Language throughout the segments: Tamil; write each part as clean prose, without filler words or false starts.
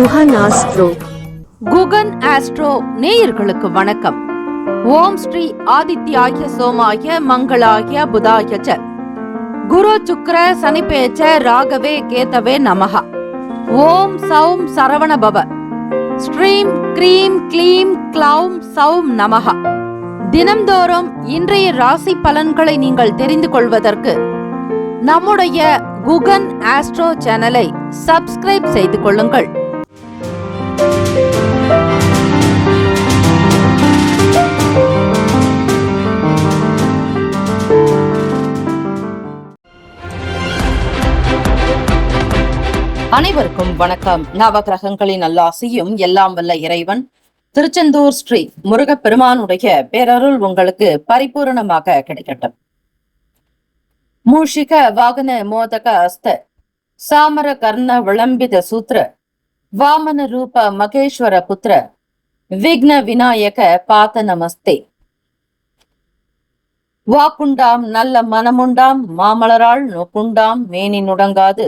குகன் ஆஸ்ட்ரோ. குகன் ஆஸ்ட்ரோ நேயர்களுக்கு வணக்கம். ஓம் ஸ்ரீ ஆதித்யாய சோமாய மங்களாய புதாய ச குரு சுக்ர சனிபேச்ச ராகவே கேதவே நமஹ. ஓம் சௌம் சரவண பவ. ஸ்ரீம் க்ரீம் க்ளீம் க்ளௌம் சௌம் நமஹ. தினம்தோறும் இன்றைய ராசி பலன்களை நீங்கள் தெரிந்து கொள்வதற்கு நம்முடைய குகன் ஆஸ்ட்ரோ சேனலை சப்ஸ்கிரைப் செய்து கொள்ளுங்கள். அனைவருக்கும் வணக்கம். நவகிரகங்களின் நல்லாசியும் எல்லாம் வல்ல இறைவன் திருச்செந்தூர் ஸ்ரீ முருகப்பெருமானுடைய பேரருள் உங்களுக்கு பரிபூரணமாக கிடைக்கட்டும். மூஷிக வாகன மோதக அஸ்த சாமர கர்ண விளம்பித சூத்ர வாமன ரூப மகேஸ்வர புத்திர விக்ன விநாயக பாத நமஸ்தே. வாக்குண்டாம் நல்ல மனமுண்டாம் மாமலரால் நோக்குண்டாம் மேனி நுடங்காது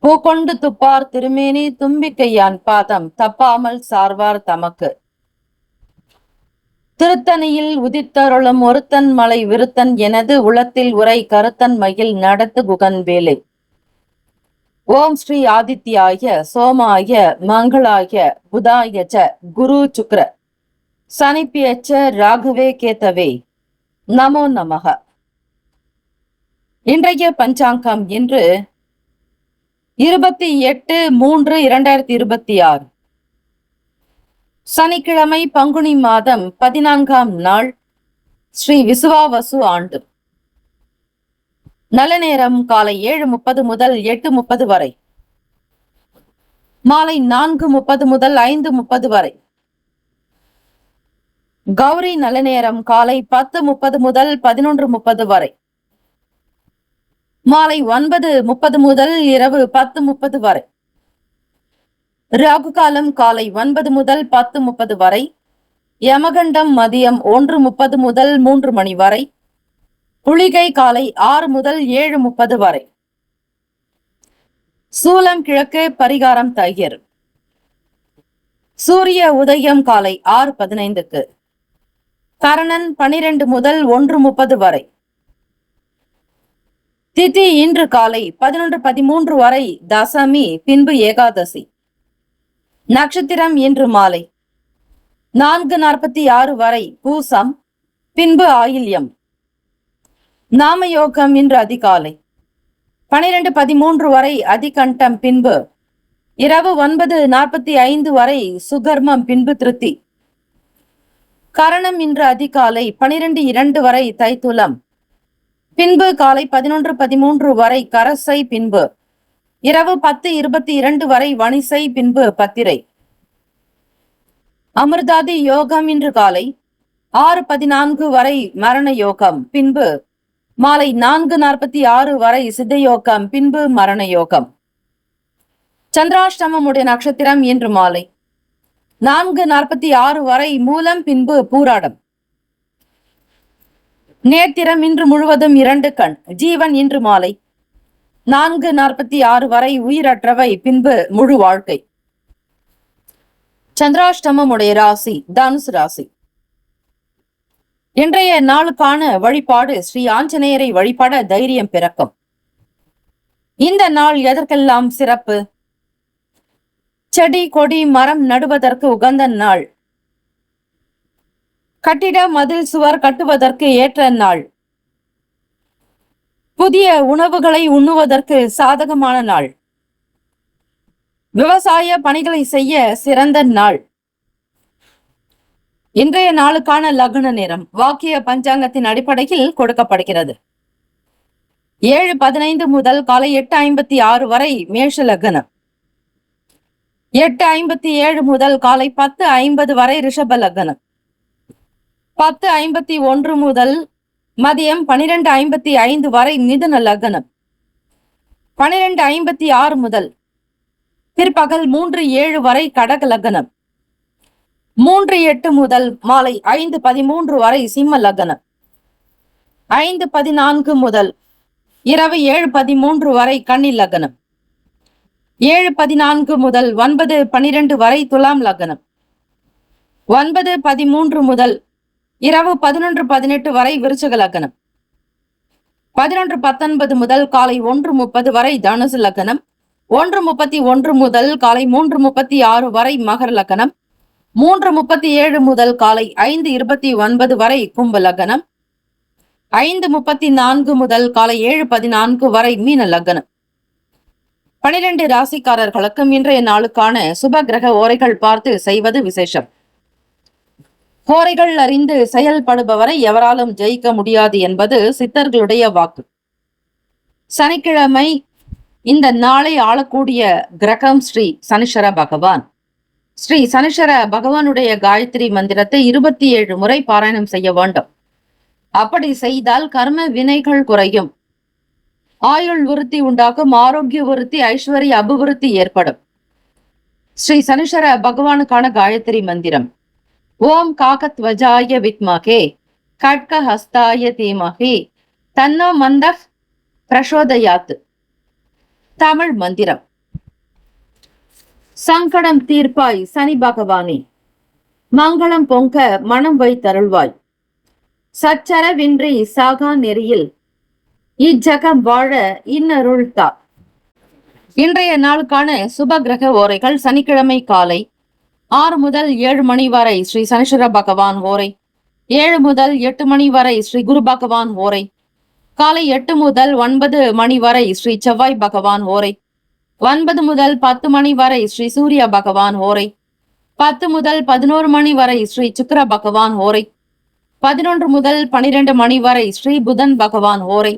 பூக்கொண்டு துப்பார் திருமேனி தும்பிக்கையான் பாதம் தப்பாமல் சார்வார் தமக்கு. திருத்தணியில் உதித்தருளும் ஒருத்தன் மலை விருத்தன் எனது உளத்தில் உரை கருத்தன் மயில் நடத்து குகன் வேலை. ஓம் ஸ்ரீ ஆதித்யாய சோமாய மங்களாய புதாய ச குரு சுக்ர சனிப்பியச்ச ராகவே கேதவே நமோ நமக. இன்றைய பஞ்சாங்கம் இன்று 28/3/2026 சனிக்கிழமை பங்குனி மாதம் 14ஆம் நாள், ஸ்ரீ விசுவாவசு ஆண்டு. நல்ல நேரம் காலை 7:30 முதல் 8:30 வரை, மாலை 4:30 முதல் 5:30 வரை. கௌரி நல்ல நேரம் காலை 10:30 முதல் 11:30 வரை, மாலை 9:30 முதல் இரவு 10:30 வரை. ராகு காலம் காலை 9 முதல் 10:30 வரை, யமகண்டம் மதியம் 1:30 முதல் 3 மணி வரை, குளிகை காலை 6 முதல் 7:30 வரை. சூலம் கிழக்கு, பரிகாரம் தயிர். சூரிய உதயம் காலை 6:15க்கு. கரணன் 12 முதல் 1:30 வரை. திதி இன்று காலை 11:13 வரை தசமி, பின்பு ஏகாதசி. நட்சத்திரம் இன்று மாலை 4:46 வரை பூசம், பின்பு ஆயில்யம். நாமயோகம் இன்று அதிகாலை 12:13 வரை அதிகண்டம், பின்பு இரவு 9:45 வரை சுகர்மம், பின்பு திருத்தி. கரணம் இன்று அதிகாலை 12:02 வரை தைத்துலம், பின்பு காலை 11:13 வரை கரசை, பின்பு இரவு 10:22 வரை வணிசை, பின்பு பத்திரை. அமிர்தாதி யோகம் இன்று காலை 6:14 வரை மரண யோகம், பின்பு மாலை 4:46 வரை சித்த யோகம், பின்பு மரண யோகம். சந்திராஷ்டமமுடைய நட்சத்திரம் இன்று மாலை 4:46 வரை மூலம், பின்பு பூராடம். நேத்திரம் இன்று முழுவதும் 2 கண். ஜீவன் இன்று மாலை 4:46 வரை உயிரற்றவை, பின்பு முழு வாழ்க்கை. சந்திராஷ்டமமுடைய ராசி தனுசு ராசி. இன்றைய நாளுக்கான வழிபாடு ஸ்ரீ ஆஞ்சநேயரை வழிபட தைரியம் பிறக்கும். இந்த நாள் எதற்கெல்லாம் சிறப்பு? செடி கொடி மரம் நடுவதற்கு உகந்த நாள். கட்டிட மதில் சுவர் கட்டுவதற்கு ஏற்ற நாள். புதிய உணவுகளை உண்ணுவதற்கு சாதகமான நாள். விவசாய பணிகளை செய்ய சிறந்த நாள். இன்றைய நாளுக்கான லக்ன நேரம் வாக்கிய பஞ்சாங்கத்தின் அடிப்படையில் கொடுக்கப்படுகிறது. 7:15 முதல் காலை 8:56 வரை மேஷ லக்னம். 8:57 முதல் காலை 10:50 வரை ரிஷப லக்னம். 10:51 முதல் மதியம் 12:55 வரை மிதுன லக்னம். 12:56 முதல் பிற்பகல் 3:07 வரை கடக லக்னம். 3:08 முதல் மாலை 5:13 வரை சிம்ம லக்னம். 5:14 முதல் இரவு 7:13 வரை கன்னி லக்னம். 7:14 முதல் 9:12 வரை துலாம் லக்னம். 9:13 முதல் இரவு 11:18 வரை விருச்சிக லக்னம். 11:19 முதல் காலை 1:30 வரை தனுசு லக்னம். 1:31 முதல் காலை 3:36 வரை மகர லக்னம். 3:37 முதல் காலை 5:29 வரை கும்ப லக்னம். 5:34 முதல் காலை 7:14 வரை மீன லக்னம். 12 ராசிக்காரர்களுக்கும் இன்றைய நாளுக்கான சுப கிரக ஓரைகள் பார்த்து செய்வது விசேஷம். ஓரைகள் அறிந்து செயல்படுபவரை எவராலும் ஜெயிக்க முடியாது என்பது சித்தர்களுடைய வாக்கு. சனிக்கிழமை இந்த நாளை ஆளக்கூடிய கிரகம் ஸ்ரீ சனீஸ்வர பகவான். ஸ்ரீ சனீஸ்வர பகவானுடைய காயத்ரி மந்திரத்தை 27 முறை பாராயணம் செய்ய வேண்டும். அப்படி செய்தால் கர்ம வினைகள் குறையும், ஆயுள் விருத்தி உண்டாகும், ஆரோக்கிய விருத்தி, ஐஸ்வர்ய அபிவிருத்தி ஏற்படும். ஸ்ரீ சனீஸ்வர பகவானுக்கான காயத்ரி மந்திரம்: ஓம் காகத்வஜாய வித்மகே கட்க ஹஸ்தாய தீமகி தன்னோ மந்தக் பிரசோதயாத். தமிழ் மந்திரம்: சங்கடம் தீர்ப்பாய் சனி பகவானே, மங்களம் பொங்க மனம் வைத்தருள்வாய், சச்சரவின்றி சாகா நெறியில் இஜகம் வாழ இன்னருள்தா. இன்றைய நாளுக்கான சுப கிரக ஓரைகள்: சனிக்கிழமை காலை 6 முதல் 7 மணி வரை ஸ்ரீ சனீஸ்வர பகவான் ஓரை. 7 முதல் 8 மணி வரை ஸ்ரீ குரு பகவான் ஓரை. காலை 8 முதல் 9 மணி வரை ஸ்ரீ செவ்வாய் பகவான் ஓரை. 9 முதல் 10 மணி வரை ஸ்ரீ சூரிய பகவான் ஓரை. 10 முதல் 11 மணி வரை ஸ்ரீ சுக்கிர பகவான் ஓரை. 11 முதல் 12 மணி வரை ஸ்ரீ புதன் பகவான் ஓரை.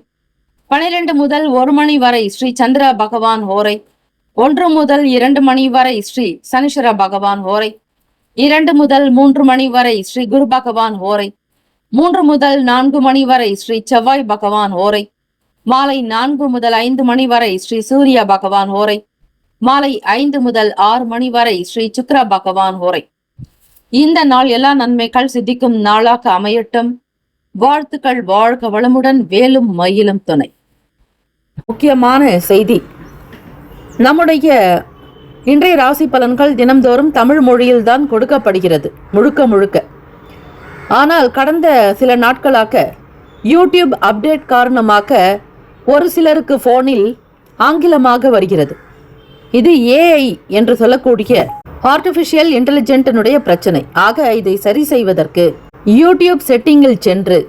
12 முதல் 1 மணி வரை ஸ்ரீ சந்திர பகவான் ஓரை. 1 முதல் 2 மணி வரை ஸ்ரீ சனீஸ்வர பகவான் ஓரை. 2 முதல் 3 மணி வரை ஸ்ரீ குரு பகவான் ஓரை. 3 முதல் 4 மணி வரை ஸ்ரீ செவ்வாய் பகவான் ஓரை. மாலை 4 முதல் 5 மணி வரை ஸ்ரீ சூரிய பகவான் ஓரை. மாலை 5 முதல் 6 மணி வரை ஸ்ரீ சுக்கிர பகவான் ஓரை. இந்த நாள் எல்லா நன்மைகள் சித்திக்கும் நாளாக அமையட்டும். வாழ்த்துக்கள். வாழ்க வளமுடன். வேலும் மயிலும் துணை. முக்கியமான செய்தி: நம்முடைய இன்றைய ராசி பலன்கள் தினம்தோறும் தமிழ் மொழியில்தான் கொடுக்கப்படுகிறது முழுக்க முழுக்க. ஆனால் கடந்த சில நாட்களாக யூடியூப் அப்டேட் காரணமாக ஒரு சிலருக்கு போனில் ஆங்கிலமாக வருகிறது. இது ஏஐ என்று சொல்லக்கூடிய ஆர்டிபிஷியல் இன்டெலிஜென்டினுடைய பிரச்சனை. ஆக இதை சரி செய்வதற்கு யூடியூப் செட்டிங்கில் சென்று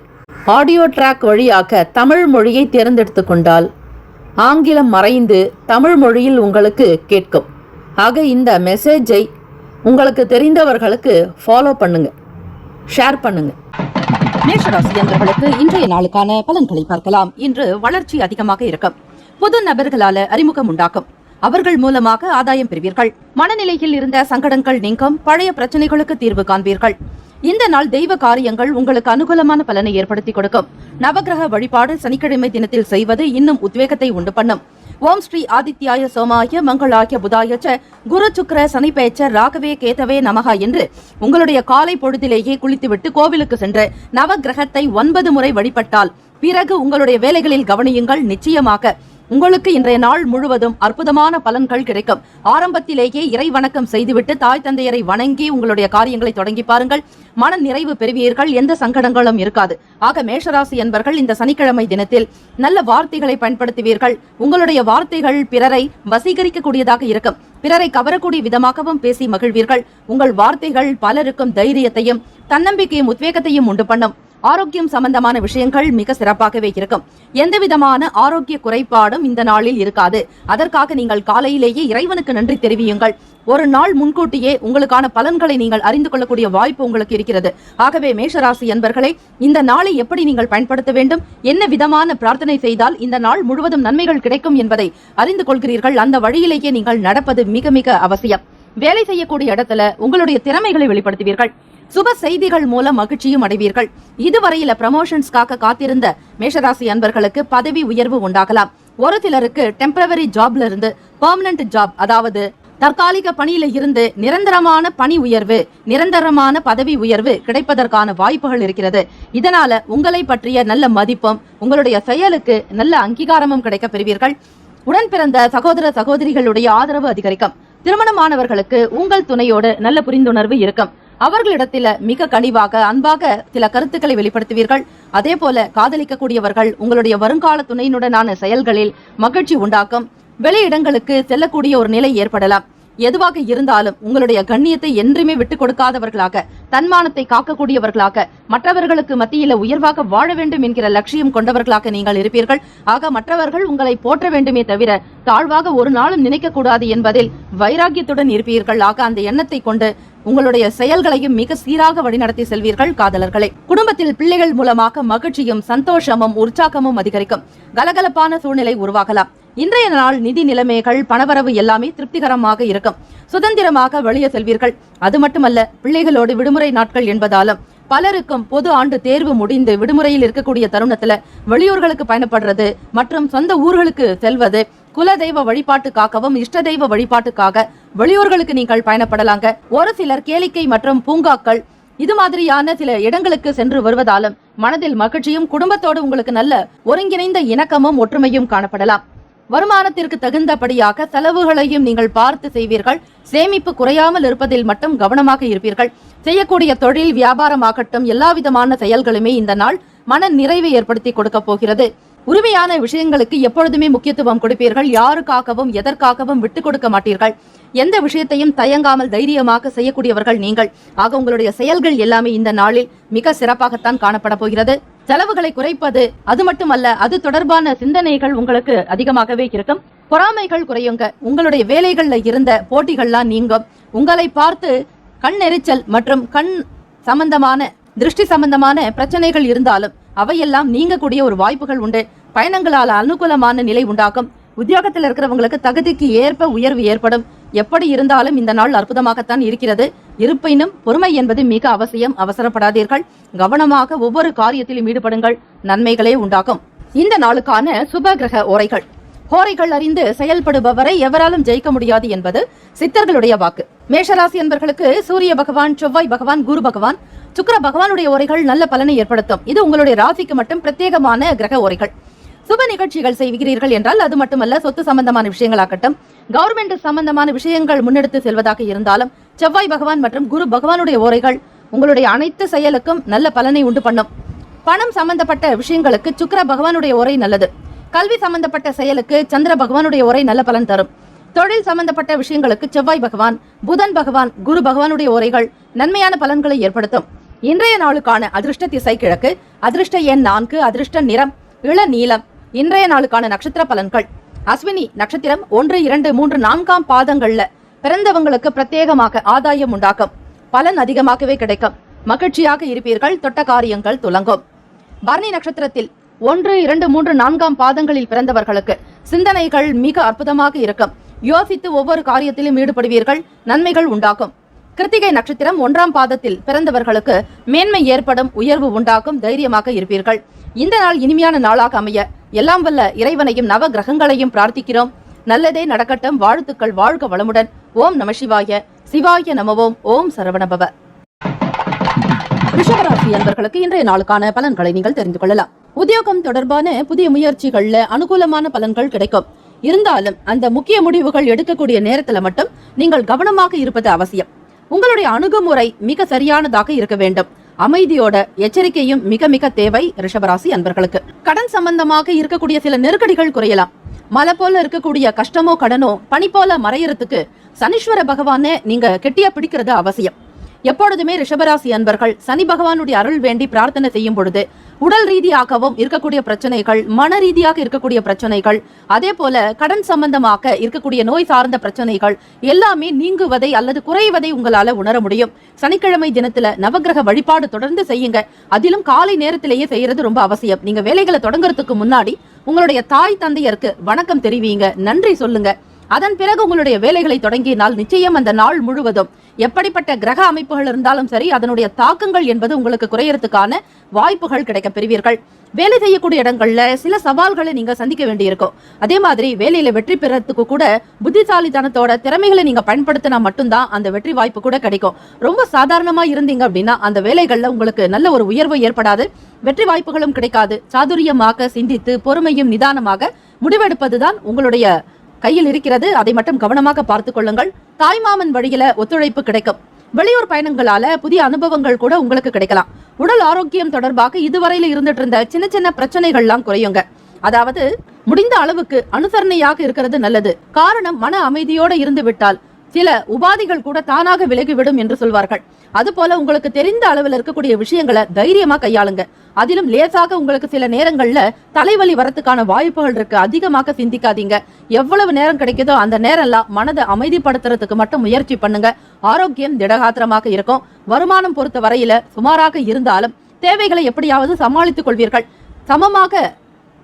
ஆடியோ ட்ராக் வழியாக தமிழ் மொழியை தேர்ந்தெடுத்து கொண்டால் ஆங்கிலம் மறைந்து தமிழ் மொழியில் உங்களுக்கு கேட்கும். ஆக இந்த மெசேஜை உங்களுக்கு தெரிந்தவர்களுக்கு ஃபாலோ பண்ணுங்க, ஷேர் பண்ணுங்க. மேஷராசி என்பவர்களுக்கு இன்றைய நாளுக்கான பலன்களை பார்க்கலாம். இன்று வளர்ச்சி அதிகமாக இருக்கும். புது நபர்களால அறிமுகம் உண்டாக்கும். அவர்கள் மூலமாக ஆதாயம் பெறுவீர்கள். மனநிலையில் இருந்த சங்கடங்கள் நீங்கும். பழைய பிரச்சனைகளுக்கு தீர்வு காண்பீர்கள். இந்த நாள் தெய்வ காரியங்கள் உங்களுக்கு அனுகூலமான பலனை ஏற்படுத்தி கொடுக்கும். நவகிரக வழிபாடு சனிக்கிழமை தினத்தில் செய்வது இன்னும் உத்வேகத்தை உண்டு பண்ணும். ஓம் ஸ்ரீ ஆதித்யாய சோமாய மங்களாய புதாயச்ச குரு சுக்கிர சனி பேச்ச ராகவே கேதவே நமகா என்று உங்களுடைய காலை பொழுதிலேயே குளித்துவிட்டு கோவிலுக்கு சென்று நவகிரகத்தை 9 முறை வழிபட்டால் பிறகு உங்களுடைய வேலைகளில் கவனியுங்கள். நிச்சயமாக உங்களுக்கு இன்றைய நாள் முழுவதும் அற்புதமான பலன்கள் கிடைக்கும். ஆரம்பத்திலேயே இறை வணக்கம் செய்துவிட்டு தாய் தந்தையரை வணங்கி உங்களுடைய காரியங்களை தொடங்கி பாருங்கள். மன நிறைவு பெறுவீர்கள். எந்த சங்கடங்களும் இருக்காது. ஆக மேஷராசி என்பர்கள் இந்த சனிக்கிழமை தினத்தில் நல்ல வார்த்தைகளை பயன்படுத்துவீர்கள். உங்களுடைய வார்த்தைகள் பிறரை வசீகரிக்கக்கூடியதாக இருக்கும். பிறரை கவரக்கூடிய விதமாகவும் பேசி மகிழ்வீர்கள். உங்கள் வார்த்தைகள் பலருக்கும் தைரியத்தையும் தன்னம்பிக்கையும் உத்வேகத்தையும் உண்டு பண்ணும். ஆரோக்கியம் சம்பந்தமான விஷயங்கள் மிக சிறப்பாகவே இருக்கும். எந்த விதமான ஆரோக்கிய குறைபாடும் இந்த நாளில் இருக்காது. அதற்காக நீங்கள் காலையிலேயே இறைவனுக்கு நன்றி தெரிவியுங்கள். ஒரு நாள் முன்கூட்டியே உங்களுக்கான பலன்களை நீங்கள் அறிந்து கொள்ளக்கூடிய வாய்ப்பு உங்களுக்கு இருக்கிறது. ஆகவே மேஷராசி என்பர்களை இந்த நாளை எப்படி நீங்கள் பயன்படுத்த வேண்டும், என்ன விதமான பிரார்த்தனை செய்தால் இந்த நாள் முழுவதும் நன்மைகள் கிடைக்கும் என்பதை அறிந்து கொள்கிறீர்கள். அந்த வழியிலேயே நீங்கள் நடப்பது மிக மிக அவசியம். வேலை செய்யக்கூடிய இடத்துல உங்களுடைய திறமைகளை வெளிப்படுத்துவீர்கள். சுப செய்திகள் மூலம் மகிழ்ச்சியும் அடைவீர்கள். இதுவரையில ப்ரமோஷன்ஸ்க்காக காத்திருந்த மேஷராசி அன்பர்களுக்கு பதவி உயர்வு உண்டாகலாம். ஒரு சிலருக்கு டெம்பரவரி ஜாப்ல இருந்து பெர்மனன்ட் ஜாப், அதாவது தற்காலிக பணியில இருந்து நிரந்தரமான பணி உயர்வு, நிரந்தரமான பதவி உயர்வு கிடைப்பதற்கான வாய்ப்புகள் இருக்கிறது. இதனால உங்களை பற்றிய நல்ல மதிப்பும் உங்களுடைய செயலுக்கு நல்ல அங்கீகாரமும் கிடைக்க பெறுவீர்கள். உடன் பிறந்த சகோதர சகோதரிகளுடைய ஆதரவு அதிகரிக்கும். திருமணமானவர்களுக்கு உங்கள் துணையோடு நல்ல புரிந்துணர்வு இருக்கும். அவர்களிடத்தில மிக கனிவாக அன்பாக சில கருத்துக்களை வெளிப்படுத்துவீர்கள். அதே போல காதலிக்கக்கூடியவர்கள் உங்களுடைய வருங்கால துணையினுடனான செயல்களில் மகிழ்ச்சி உண்டாக்கும். வெளியிடங்களுக்கு செல்லக்கூடிய ஒரு நிலை ஏற்படலாம். எதுவாக இருந்தாலும் உங்களுடைய கண்ணியத்தை என்றுமே விட்டுக் கொடுக்காதவர்களாக, தன்மானத்தை காக்கக்கூடியவர்களாக, மற்றவர்களுக்கு மத்தியில உயர்வாக வாழ வேண்டும் என்கிற லட்சியம் கொண்டவர்களாக நீங்கள் இருப்பீர்கள். ஆக மற்றவர்கள் உங்களை போற்ற வேண்டுமே தவிர தாழ்வாக ஒரு நாளும் நினைக்க கூடாது என்பதில் வைராக்கியத்துடன் இருப்பீர்கள். ஆக அந்த எண்ணத்தை கொண்டு உங்களுடைய செயல்களையும் மிக சீராக வழிநடத்தி செல்வீர்கள். காதலர்களே, குடும்பத்தில் பிள்ளைகள் மூலமாக மகிழ்ச்சியும் சந்தோஷமும் உற்சாகமும் அதிகரிக்கும். கலகலப்பான சூழ்நிலை உருவாகலாம். இன்றைய நாள் நிதி நிலைமைகள், பணவரவு எல்லாமே திருப்திகரமாக இருக்கும். சுதந்திரமாக வெளியே செல்வீர்கள். அது மட்டுமல்ல, பிள்ளைகளோடு விடுமுறை நாட்கள் என்பதாலும் பலருக்கும் பொது ஆண்டு தேர்வு முடிந்து விடுமுறையில் இருக்கக்கூடிய தருணத்துல வெளியூர்களுக்கு பயணப்படுறது மற்றும் சொந்த ஊர்களுக்கு செல்வது, குலதெய்வ வழிபாட்டுக்காகவும் இஷ்ட தெய்வ வழிபாட்டுக்காக வெளியூர்களுக்கு நீங்கள் பயணப்படலாங்க. ஒரு சிலர் கேளிக்கை மற்றும் பூங்காக்கள் இது மாதிரியான சில இடங்களுக்கு சென்று வருவதாலும் மனதில் மகிழ்ச்சியும் குடும்பத்தோடு உங்களுக்கு நல்ல ஒருங்கிணைந்த இணக்கமும் ஒற்றுமையும் காணப்படலாம். வருமானத்திற்கு தகுந்தபடியாக செலவுகளையும் நீங்கள் பார்த்து செய்வீர்கள். சேமிப்பு குறையாமல் இருப்பதில் மட்டும் கவனமாக இருப்பீர்கள். செய்யக்கூடிய தொழில் வியாபாரமாகட்டும் எல்லா விதமான செயல்களுமே இந்த நாள் மன நிறைவை ஏற்படுத்தி கொடுக்க போகிறது. உரிமையான விஷயங்களுக்கு எப்பொழுதுமே முக்கியத்துவம் கொடுப்பீர்கள். யாருக்காகவும் எதற்காகவும் விட்டுக் கொடுக்க மாட்டீர்கள். எந்த விஷயத்தையும் தயங்காமல் தைரியமாக செய்யக்கூடியவர்கள் நீங்கள். ஆக உங்களுடைய செயல்கள் எல்லாமே இந்த நாளில் மிக சிறப்பாகத்தான் காணப்பட போகிறது. செலவுகளை குறைப்பது அது மட்டுமல்ல, அது தொடர்பான சிந்தனைகள் உங்களுக்கு அதிகமாகவே இருக்கும். பொறாமைகள் குறையுங்க. உங்களுடைய வேலைகள்ல இருந்த போட்டிகள்லாம் நீங்கும். உங்களை பார்த்து கண் எரிச்சல் மற்றும் கண் சம்பந்தமான திருஷ்டி சம்பந்தமான பிரச்சனைகள் இருந்தாலும் அவையெல்லாம் நீங்கக்கூடிய ஒரு வாய்ப்புகள் உண்டு. பயணங்களால் அனுகூலமான நிலை உண்டாகும். உத்தியோகத்தில் இருக்கிறவங்களுக்கு தகுதிக்கு ஏற்ப உயர்வு ஏற்படும். எப்படி இருந்தாலும் இந்த நாள் அற்புதமாகத்தான் இருக்கிறது. இருப்பினும் பொறுமை என்பது மிக அவசியம். அவசரப்படாதீர்கள். கவனமாக ஒவ்வொரு காரியத்திலும் ஈடுபடுங்கள். நன்மைகளே உண்டாகும். இந்த நாளுக்கான சுப கிரக ஓரைகள். ஹோரைகள் அறிந்து செயல்படுபவரை எவராலும் ஜெயிக்க முடியாது என்பது சித்தர்களுடைய வாக்கு. மேஷராசி என்பவர்களுக்கு சூரிய பகவான், செவ்வாய் பகவான், குரு பகவான், சுக்கிர பகவானுடைய ஓரைகள் நல்ல பலனை ஏற்படுத்தும். இது உங்களுடைய ராசிக்கு மட்டும் பிரத்யேகமான கிரக ஓரைகள். சுப நிகழ்ச்சிகள் செய்கிறீர்கள் என்றால் அது மட்டுமல்ல, சொத்து சம்பந்தமான விஷயங்களாகட்டும், கவர்மெண்ட் சம்பந்தமான விஷயங்கள் முன்னெடுத்து செல்வதாக இருந்தாலும் செவ்வாய் பகவான் மற்றும் குரு பகவானுடைய ஓரைகள் உங்களுடைய அனைத்து செயலுக்கும் நல்ல பலனை உண்டு பண்ணும். பணம் சம்பந்தப்பட்ட விஷயங்களுக்கு சுக்கிர பகவானுடைய ஓரை நல்லது. கல்வி சம்பந்தப்பட்ட செயலுக்கு சந்திர பகவானுடைய ஓரை நல்ல பலன் தரும். தொழில் சம்பந்தப்பட்ட விஷயங்களுக்கு செவ்வாய் பகவான், புதன் பகவான், குரு பகவானுடைய ஓரைகள் நன்மையான பலன்களை ஏற்படுத்தும். இன்றைய நாளுக்கான அதிர்ஷ்ட திசை கிழக்கு, அதிர்ஷ்ட எண் 4, அதிர்ஷ்ட நிறம் இளநீலம். இன்றைய நாளுக்கான நட்சத்திர பலன்கள். அஸ்வினி நட்சத்திரம் 1, 2, 3, 4ஆம் பாதங்கள்ல பிறந்தவங்களுக்கு பிரத்யேகமாக ஆதாயம் உண்டாக்கும். பலன் அதிகமாகவே கிடைக்கும். மகிழ்ச்சியாக இருப்பீர்கள். தொட்ட காரியங்கள் துலங்கும். பரணி நட்சத்திரத்தில் 1, 2, 3, 4ஆம் பாதங்களில் பிறந்தவர்களுக்கு சிந்தனைகள் மிக அற்புதமாக இருக்கும். யோசித்து ஒவ்வொரு காரியத்திலும் ஈடுபடுவீர்கள். நன்மைகள் உண்டாகும். கிருத்திகை நட்சத்திரம் 1ஆம் பாதத்தில் பிறந்தவர்களுக்கு மேன்மை ஏற்படும். உயர்வு உண்டாகும். தைரியமாக இருப்பீர்கள். இந்த நாள் இனிமையான நாளாக அமைய எல்லாம் வல்ல இறைவனையும் நவ கிரகங்களையும் பிரார்த்திக்கிறோம். நல்லதே நடக்கட்டும். வாழ்த்துக்கள். வாழ்க வளமுடன். ஓம் நம சிவாய. சிவாய நமவோம். ஓம் சரவணபவ. ரிஷபராசி என்பவர்களுக்கு இன்றைய நாளுக்கான பலன்களை நீங்கள் தெரிந்து கொள்ளலாம். உத்தியோகம் தொடர்பான புதிய முயற்சிகள்ல அனுகூலமான பலன்கள் கிடைக்கும். இருந்தாலும் அந்த முக்கிய முடிவுகள் எடுக்கக்கூடிய நேரத்துல மட்டும் நீங்கள் கவனமாக இருப்பது அவசியம். உங்களுடைய அணுகுமுறை மிக சரியானதாக இருக்க வேண்டும். அமைதியோட எச்சரிக்கையும் மிக மிக தேவை. ரிஷபராசி அன்பர்களுக்கு கடன் சம்பந்தமாக இருக்கக்கூடிய சில நெருக்கடிகள் குறையலாம். மலை போல இருக்கக்கூடிய கஷ்டமோ கடனோ பனி போல மறையறதுக்கு சனீஸ்வர பகவானை நீங்க கெட்டியா பிடிக்கிறது அவசியம். எப்பொழுதுமே ரிஷபராசி அன்பர்கள் சனி பகவானுடைய அருள் வேண்டி பிரார்த்தனை செய்யும் பொழுது உடல் ரீதியாகவும் இருக்கக்கூடிய பிரச்சனைகள், மன ரீதியாக இருக்கக்கூடிய பிரச்சனைகள், அதே போல கடன் சம்பந்தமாக இருக்கக்கூடிய நோய் சார்ந்த பிரச்சனைகள் எல்லாமே நீங்குவதை அல்லது குறைவதை உங்களால உணர முடியும். சனிக்கிழமை தினத்துல நவகிரக வழிபாடு தொடர்ந்து செய்யுங்க. அதிலும் காலை நேரத்திலேயே செய்யறது ரொம்ப அவசியம். நீங்க வேலைகளை தொடங்குறதுக்கு முன்னாடி உங்களுடைய தாய் தந்தையருக்கு வணக்கம் தெரிவிங்க, நன்றி சொல்லுங்க. அதன் பிறகு உங்களுடைய வேலைகளை தொடங்கினால் நிச்சயம் அந்த நாள் முழுவதும் எப்படிப்பட்ட கிரக அமைப்புகள் இருந்தாலும் சரி அதனுடைய தாக்கங்கள் என்பது உங்களுக்கு குறையறதுக்கான வாய்ப்புகள் கிடைக்க பெறுவீர்கள். வேலை செய்யக்கூடிய இடங்கள்ல சில சவால்களை நீங்க சந்திக்க வேண்டியிருக்கும். அதே மாதிரி வேலையில வெற்றி பெறத்துக்கு கூட புத்திசாலித்தனத்தோட திறமைகளை நீங்க பயன்படுத்தினா மட்டும்தான் அந்த வெற்றி வாய்ப்பு கூட கிடைக்கும். ரொம்ப சாதாரணமா இருந்தீங்க அப்படின்னா அந்த வேலைகள்ல உங்களுக்கு நல்ல ஒரு உயர்வு ஏற்படாது. வெற்றி வாய்ப்புகளும் கிடைக்காது. சாதுரியமாக சிந்தித்து பொறுமையும் நிதானமாக முடிவெடுப்பதுதான் உங்களுடைய கையில் இருக்கிறது. அதை மட்டும் கவனமாக பார்த்துக் கொள்ளுங்கள். தாய்மாமன் வழியில ஒத்துழைப்பு கிடைக்கும். வெளியூர் பயணங்களால புதிய அனுபவங்கள் கூட உங்களுக்கு கிடைக்கலாம். உடல் ஆரோக்கியம் தொடர்பாக இதுவரையில இருந்துட்டு இருந்த சின்ன சின்ன பிரச்சனைகள்லாம் குறையுங்க. அதாவது முடிந்த அளவுக்கு அனுசரணையாக இருக்கிறது நல்லது. காரணம், மன அமைதியோட இருந்து விட்டால் சில உபாதிகள் கூட தானாக விலகிவிடும் என்று சொல்வார்கள். அதுபோல உங்களுக்கு தெரிந்த அளவில் இருக்கக்கூடிய விஷயங்களை தைரியமா கையாளுங்க. அதிலும் லேசாக உங்களுக்கு சில நேரங்கள்ல தலைவலி வரத்துக்கான வாய்ப்புகள் இருக்கு. அதிகமாக சிந்திக்காதீங்க. எவ்வளவு நேரம் கிடைக்குதோ அந்த நேரம் எல்லாம் மனதை அமைதிப்படுத்துறதுக்கு மட்டும் முயற்சி பண்ணுங்க. ஆரோக்கியம் திடகாத்திரமாக இருக்கும். வருமானம் பொறுத்த வரையில சுமாராக இருந்தாலும் தேவைகளை எப்படியாவது சமாளித்துக் கொள்வீர்கள். சமமாக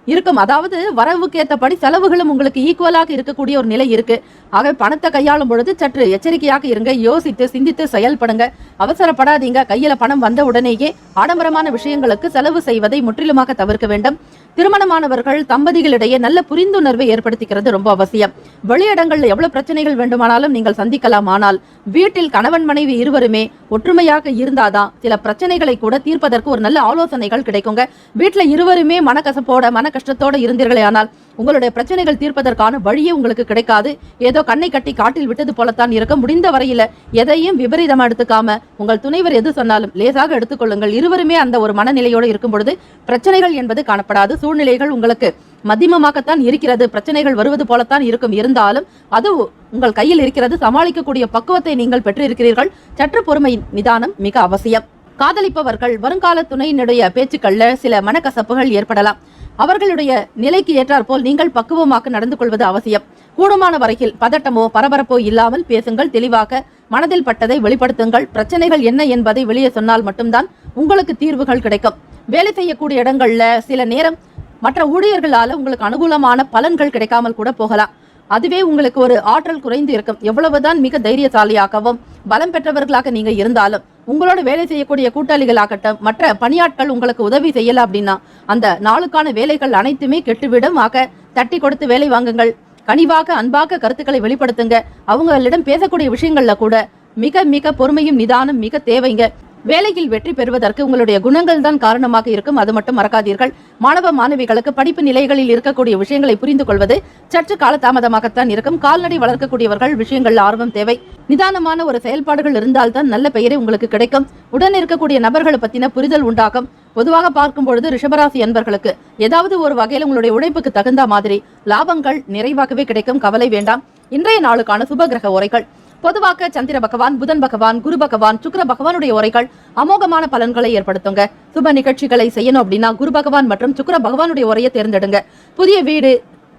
இருக்கும். அதாவது வரவுக்கு ஏற்றபடி செலவுகளும் உங்களுக்கு ஈக்குவலாக இருக்கக்கூடிய ஒரு நிலை இருக்கு. ஆக பணத்தை கையாளும் பொழுது சற்று எச்சரிக்கையாக இருங்க. யோசித்து சிந்தித்து செயல்படுங்க. அவசரப்படாதீங்க. கையில பணம் வந்த உடனேயே ஆடம்பரமான விஷயங்களுக்கு செலவு செய்வதை முற்றிலுமாக தவிர்க்க வேண்டும். திருமணமானவர்கள் தம்பதிகளிடையே நல்ல புரிந்துணர்வை ஏற்படுத்திக்கிறது ரொம்ப அவசியம். வெளியிடங்கள்ல எவ்வளவு பிரச்சனைகள் வேண்டுமானாலும் நீங்கள் சந்திக்கலாம். ஆனால் வீட்டில் கணவன் மனைவி இருவருமே ஒற்றுமையாக இருந்தாதான் சில பிரச்சனைகளை கூட தீர்ப்பதற்கு ஒரு நல்ல ஆலோசனைகள் கிடைக்குங்க. வீட்டுல இருவருமே மனக்கசப்போட மன கஷ்டத்தோட இருந்தீர்களே ஆனால் உங்களுடைய பிரச்சனைகள் தீர்ப்பதற்கான வழியே உங்களுக்கு கிடைக்காது. ஏதோ கண்ணை கட்டி காட்டில் விட்டது போலத்தான் இருக்க. முடிந்த வரையில எதையும் விபரீதமா எடுத்துக்காம உங்கள் துணைவர் எது சொன்னாலும் லேசாக எடுத்துக்கொள்ளுங்கள். இருவருமே அந்த ஒரு மனநிலையோடு இருக்கும் பொழுது பிரச்சனைகள் என்பது காணப்படாது. சூழ்நிலைகள் உங்களுக்கு மத்தியமமாகத்தான் இருக்கிறது. பிரச்சனைகள் வருவது போலத்தான் இருக்கும். இருந்தாலும் அது உங்கள் கையில் இருக்கிறது. சமாளிக்கக்கூடிய பக்குவத்தை நீங்கள் பெற்றிருக்கிறீர்கள். சற்று பொறுமை நிதானம் மிக அவசியம். காதலிப்பவர்கள் வருங்கால துணையினுடைய பேச்சுக்கள்ல சில மனக்கசப்புகள் ஏற்படலாம். அவர்களுடைய நிலைக்கு ஏற்றாற் போல் நீங்கள் பக்குவமாக நடந்து கொள்வது அவசியம். கூடுமான வரையில் பதட்டமோ பரபரப்போ இல்லாமல் பேசுங்கள். தெளிவாக மனதில் பட்டதை வெளிப்படுத்துங்கள். பிரச்சனைகள் என்ன என்பதை வெளியே சொன்னால் மட்டும்தான் உங்களுக்கு தீர்வுகள் கிடைக்கும். வேலை செய்யக்கூடிய இடங்கள்ல சில நேரம் மற்ற ஊழியர்களால உங்களுக்கு அனுகூலமான பலன்கள் கிடைக்காமல் கூட போகலாம். அதுவே உங்களுக்கு ஒரு ஆற்றல் குறைந்து இருக்கும். எவ்வளவுதான் மிக தைரியசாலியாகவும் பலம் பெற்றவர்களாக நீங்க இருந்தாலும் உங்களோட வேலை செய்யக்கூடிய கூட்டாளிகளாகட்டும் மற்ற பணியாட்கள் உங்களுக்கு உதவி செய்யல அப்படின்னா அந்த நாளுக்கான வேலைகள் அனைத்துமே கெட்டுவிடும். ஆக தட்டி கொடுத்து வேலை வாங்குங்கள். கனிவாக அன்பாக கருத்துக்களை வெளிப்படுத்துங்க. அவங்களிடம் பேசக்கூடிய விஷயங்கள்ல கூட மிக மிக பொறுமையும் நிதானம் மிக தேவைங்க. வேலையில் வெற்றி பெறுவதற்கு உங்களுடைய குணங்கள் தான் காரணமாக இருக்கும். அது மட்டும் மறக்காதீர்கள். மாணவ மாணவிகளுக்கு படிப்பு நிலைகளில் இருக்கக்கூடிய விஷயங்களை புரிந்து கொள்வது சற்று காலதாமதமாகத்தான் இருக்கும். கால்நடை வளர்க்கக்கூடியவர்கள் விஷயங்கள் ஆர்வம் தேவை. நிதானமான ஒரு செயல்பாடுகள் இருந்தால்தான் நல்ல பெயரை உங்களுக்கு கிடைக்கும். உடன் இருக்கக்கூடிய நபர்களை பத்தின புரிதல் உண்டாகும். பொதுவாக பார்க்கும் பொழுது ரிஷபராசி அன்பர்களுக்கு ஏதாவது ஒரு வகையில் உங்களுடைய உழைப்புக்கு தகுந்த மாதிரி லாபங்கள் நிறைவாகவே கிடைக்கும். கவலை வேண்டாம். இன்றைய நாளுக்கான சுபகிரக உரைகள். பொதுவாக சந்திர பகவான், புதன் பகவான், குரு பகவான், சுக்கிர பகவானுடைய உரைகள் அமோகமான பலன்களை ஏற்படுத்துங்க. சுப நிகழ்ச்சிகளை செய்யணும் அப்படின்னா குரு பகவான் மற்றும் சுக்கிர பகவானுடைய உரையை தேர்ந்தெடுங்க. புதிய வீடு,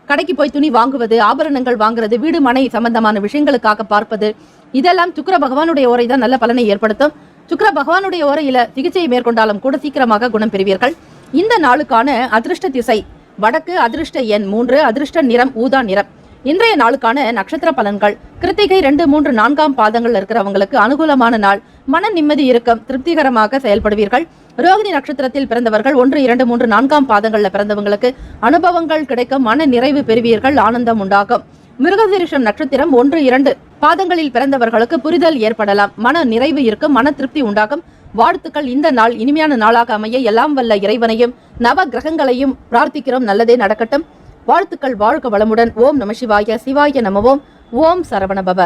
கடைக்கு போய் துணி வாங்குவது, ஆபரணங்கள் வாங்குறது, வீடு மனை சம்பந்தமான விஷயங்களுக்காக பார்ப்பது, இதெல்லாம் சுக்கிர பகவானுடைய உரை தான் நல்ல பலனை ஏற்படுத்தும். சுக்கிர பகவானுடைய உரையில சிகிச்சையை மேற்கொண்டாலும் கூட சீக்கிரமாக குணம் பெறுவீர்கள். இந்த நாளுக்கான அதிர்ஷ்ட திசை வடக்கு, அதிர்ஷ்ட எண் 3, அதிர்ஷ்ட நிறம் ஊதா நிறம். இன்றைய நாளுக்கான நட்சத்திர பலன்கள். கிருத்திகை 2, 3, 4ஆம் பாதங்கள் இருக்கிறவங்களுக்கு அனுகூலமான நாள். மன நிம்மதி இருக்கும். திருப்திகரமாக செயல்படுவீர்கள். ரோகிணி நட்சத்திரத்தில் பிறந்தவர்கள் 1, 2, 3, 4ஆம் பாதங்கள்ல பிறந்தவங்களுக்கு அனுபவங்கள் கிடைக்கும். மன நிறைவு பெறுவீர்கள். ஆனந்தம் உண்டாகும். மிருகசீரிஷம் நட்சத்திரம் 1, 2 பாதங்களில் பிறந்தவர்களுக்கு புரிதல் ஏற்படலாம். மன நிறைவு இருக்கும். மன திருப்தி உண்டாகும். வாழ்த்துக்கள். இந்த நாள் இனிமையான நாளாக அமைய எல்லாம் வல்ல இறைவனையும் நவ கிரகங்களையும் பிரார்த்திக்கிறோம். நல்லதே நடக்கட்டும். வாழ்த்துக்கள். வாழ்க வளமுடன். ஓம் நம சிவாய. சிவாய நமவோம். ஓம் சரவண பவ.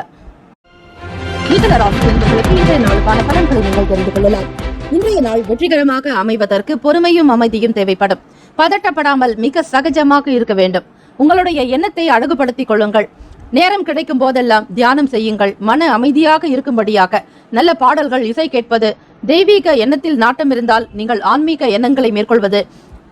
மிதுன ராசி என்பவர்களுக்கு இன்றைய நாளுக்கான பலன்களை நீங்கள் தெரிந்து கொள்ளலாம். இன்றைய நாள் வெற்றிகரமாக அமைவதற்கு பொறுமையும் அமைதியும் தேவைப்படும். பதட்டப்படாமல் மிக சகஜமாக இருக்க வேண்டும். உங்களுடைய எண்ணத்தை அழகுபடுத்திக் கொள்ளுங்கள். நேரம் கிடைக்கும் போதெல்லாம் தியானம் செய்யுங்கள். மன அமைதியாக இருக்கும்படியாக நல்ல பாடல்கள், இசை கேட்பது, தெய்வீக எண்ணத்தில் நாட்டம் இருந்தால் நீங்கள் ஆன்மீக எண்ணங்களை மேற்கொள்வது,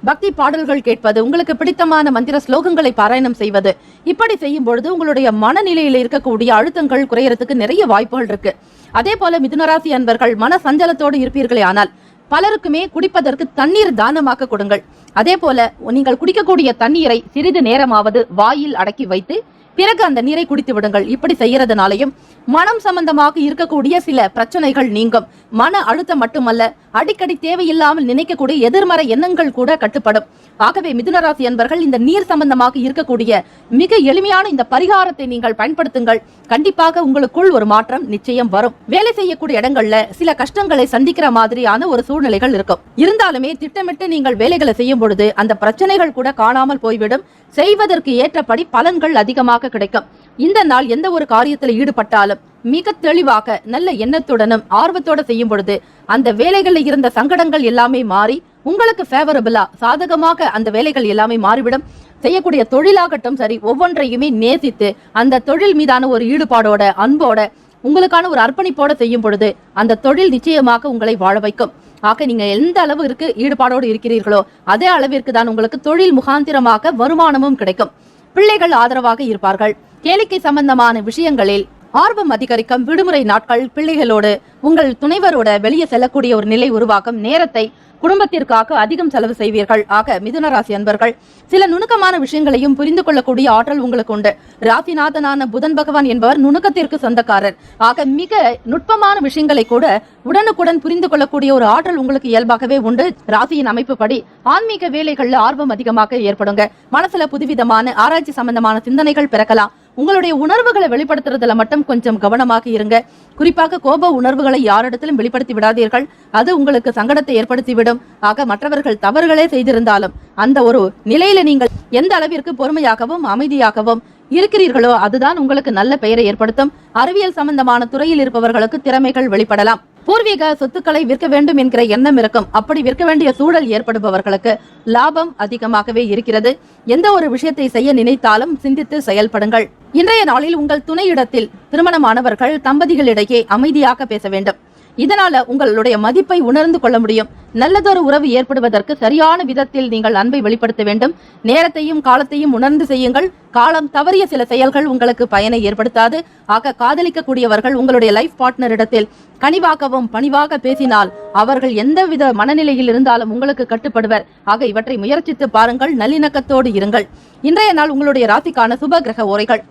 பக்தி பாடல்கள் கேட்பது, உங்களுக்கு பிடித்தமான மந்திர ஸ்லோகங்களை பாராயணம் செய்வது, இப்படி செய்யும் பொழுது உங்களுடைய மனநிலையில் இருக்கக்கூடிய அழுத்தங்கள் குறையறதுக்கு நிறைய வாய்ப்புகள் இருக்கு. அதே போல மிதுனராசி அன்பர்கள் மன சஞ்சலத்தோடு இருப்பீர்களே ஆனால் பலருக்குமே குடிப்பதற்கு தண்ணீர் தானமாக கொடுங்கள். அதே போல நீங்கள் குடிக்கக்கூடிய தண்ணீரை சிறிது நேரமாவது வாயில் அடக்கி வைத்து பிறகு அந்த நீரை குடித்து விடுங்கள். இப்படி செய்யறதுனாலையும் மனம் சம்பந்தமாக இருக்கக்கூடிய சில பிரச்சனைகள் நீங்கும். மன அழுத்தம் மட்டுமல்ல, அடிக்கடி தேவையில்லாமல் நினைக்கக்கூடிய எதிர்மறை எண்ணங்கள் கூட கட்டுப்படும். ஆகவே மிதுனராசி அன்பர்கள் இந்த நீர் சம்பந்தமாக இருக்கக்கூடிய மிக எளிமையான இந்த பரிகாரத்தை நீங்கள் பயன்படுத்துங்கள். கண்டிப்பாக உங்களுக்குள் ஒரு மாற்றம் நிச்சயம் வரும். வேலை செய்யக்கூடிய இடங்கள்ல சில கஷ்டங்களை சந்திக்கிற மாதிரியான ஒரு சூழ்நிலைகள் இருக்கும். இருந்தாலுமே திட்டமிட்டு நீங்கள் வேலைகளை செய்யும் பொழுது அந்த பிரச்சனைகள் கூட காணாமல் போய்விடும். செய்வதற்கு ஏற்றபடி பலன்கள் அதிகமாக கிடைக்கும். இந்த நாள் எந்த ஒரு காரியத்தில் ஈடுபட்டாலும் மிக தெளிவாக நல்ல எண்ணத்துடனும் ஆர்வத்தோட செய்யும் பொழுது அந்த வேலைகளில் இருந்த சங்கடங்கள் எல்லாமே மாறி உங்களுக்கு ஃபேவரபிளா சாதகமாக அந்த வேலைகள் எல்லாமே மாறிவிடும். செய்யக்கூடிய தொழிலாகட்டும் சரி, ஒவ்வொன்றையுமே நேசித்து அந்த தொழில் மீதான ஒரு ஈடுபாடோட அன்போட உங்களுக்கான ஒரு அர்ப்பணிப்போட செய்யும் பொழுது அந்த தொழில் நிச்சயமாக உங்களை வாழ வைக்கும். ஆக நீங்க எந்த அளவிற்கு ஈடுபாடோடு இருக்கிறீர்களோ அதே அளவிற்கு தான் உங்களுக்கு தொழில் முகாந்திரமாக வருமானமும் கிடைக்கும். பிள்ளைகள் ஆதரவாக இருப்பார்கள். கேளிக்கை சம்பந்தமான விஷயங்களில் ஆர்வம் அதிகரிக்கும். விடுமுறை நாட்கள் பிள்ளைகளோடு உங்கள் துணைவரோட வெளியே செல்லக்கூடிய ஒரு நிலை உருவாக்கும். நேரத்தை குடும்பத்திற்காக அதிகம் செலவு செய்வீர்கள். ஆக மிதுனராசி அன்பர்கள் சில நுணுக்கமான விஷயங்களையும் புரிந்து கொள்ளக்கூடிய ஆற்றல் உங்களுக்கு உண்டு. ராசிநாதனான புதன் பகவான் என்பவர் நுணுக்கத்திற்கு சொந்தக்காரர். ஆக மிக நுட்பமான விஷயங்களை கூட உடனுக்குடன் புரிந்து கொள்ளக்கூடிய ஒரு ஆற்றல் உங்களுக்கு இயல்பாகவே உண்டு. ராசியின் அமைப்பு படி ஆன்மீக வேலைகள்ல ஆர்வம் அதிகமாக ஏற்படுங்க. மனசுல புதுவிதமான ஆராய்ச்சி சம்பந்தமான சிந்தனைகள் பிறக்கலாம். உங்களுடைய உணர்வுகளை வெளிப்படுத்துறதுல மட்டும் கொஞ்சம் கவனமாக இருங்க. குறிப்பாக கோப உணர்வுகளை யாரிடத்திலும் வெளிப்படுத்தி விடாதீர்கள். அது உங்களுக்கு சங்கடத்தை ஏற்படுத்திவிடும். ஆக மற்றவர்கள் தவறுகளே செய்திருந்தாலும் அந்த ஒரு நிலையில நீங்கள் எந்த அளவிற்கு பொறுமையாகவும் அமைதியாகவும் இருக்கிறீர்களோ அதுதான் உங்களுக்கு நல்ல பெயரை ஏற்படுத்தும். அறிவியல் சம்பந்தமான துறையில் இருப்பவர்களுக்கு திறமைகள் வெளிப்படலாம். பூர்வீக சொத்துக்களை விற்க வேண்டும் என்கிற எண்ணம் இருக்கும். அப்படி விற்க வேண்டிய சூழல் ஏற்படுபவர்களுக்கு லாபம் அதிகமாகவே இருக்கிறது. எந்த ஒரு விஷயத்தை செய்ய நினைத்தாலும் சிந்தித்து செயல்படுங்கள். இன்றைய நாளில் உங்கள் துணையிடத்தில் திருமணமானவர்கள் தம்பதிகளிடையே அமைதியாக பேச வேண்டும். இதனால உங்களுடைய மதிப்பை உணர்ந்து கொள்ள முடியும். நல்லதொரு உறவு ஏற்படுவதற்கு சரியான விதத்தில் நீங்கள் அன்பை வெளிப்படுத்த வேண்டும். நேரத்தையும் காலத்தையும் உணர்ந்து செய்யுங்கள். காலம் தவறிய சில செயல்கள் உங்களுக்கு பயனை ஏற்படுத்தாது. ஆக காதலிக்கக்கூடியவர்கள் உங்களுடைய லைஃப் பார்ட்னரிடத்தில் கனிவாகவும் பணிவாக பேசினால் அவர்கள் எந்தவித மனநிலையில் இருந்தாலும் உங்களுக்கு கட்டுப்படுவர். ஆக இவற்றை முயற்சித்து பாருங்கள். நல்லிணக்கத்தோடு இருங்கள். இன்றைய நாள் உங்களுடைய ராசிக்கான சுப கிரக ஓரைகள்: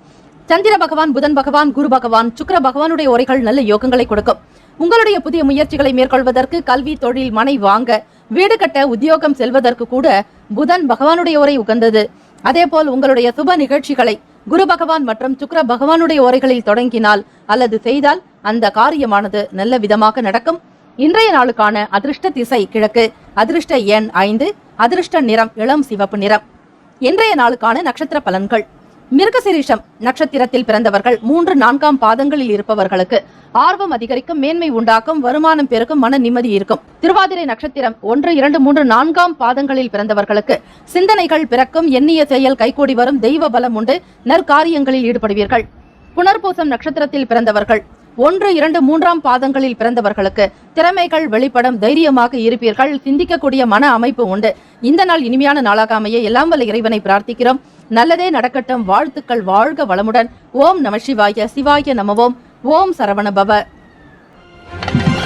சந்திர பகவான், புதன் பகவான், குரு பகவான், சுக்கிர பகவானுடைய ஓரைகள் நல்ல யோகங்களை கொடுக்கும். உங்களுடைய புதிய முயற்சிகளை மேற்கொள்வதற்கு, கல்வி, தொழில், மனை வாங்க, வீடு கட்ட, உத்தியோகம் செல்வதற்கு கூட புதன் பகவானுடைய ஓரை உகந்தது. அதே போல் உங்களுடைய சுப நிகழ்ச்சிகளை குரு பகவான் மற்றும் சுக்கிர பகவானுடைய ஓரைகளில் தொடங்கினால் அல்லது செய்தால் அந்த காரியமானது நல்ல விதமாக நடக்கும். இன்றைய நாளுக்கான அதிர்ஷ்ட திசை கிழக்கு, அதிர்ஷ்ட எண் 5, அதிர்ஷ்ட நிறம் இளம் சிவப்பு நிறம். இன்றைய நாளுக்கான நட்சத்திர பலன்கள்: மிருகசீரிஷம் நட்சத்திரத்தில் பிறந்தவர்கள் 3, 4 பாதங்களில் இருப்பவர்களுக்கு ஆர்வம் அதிகரிக்கும், மேன்மை உண்டாக்கும், வருமானம் பெருக்கும், மன நிம்மதி இருக்கும். திருவாதிரை நட்சத்திரம் 1, 2, 3, 4 பாதங்களில் பிறந்தவர்களுக்கு சிந்தனைகள் பிறக்கும், எண்ணிய செயல் கைகூடி வரும், தெய்வ பலம் உண்டு, நற்காரியங்களில் ஈடுபடுவீர்கள். புனர்பூசம் நட்சத்திரத்தில் பிறந்தவர்கள் 1, 2, 3 பாதங்களில் பிறந்தவர்களுக்கு திறமைகள் வெளிப்படும், தைரியமாக இருப்பீர்கள், சிந்திக்கக்கூடிய மன அமைப்பு உண்டு. இந்த நாள் இனிமையான நாளாக அமைய எல்லாம் வல்ல இறைவனை பிரார்த்திக்கிறோம். நல்லதே நடக்கட்டும். வாழ்த்துக்கள். வாழ்க வளமுடன். ஓம் நம சிவாய. சிவாய நமவோம். ஓம் சரவண பவ.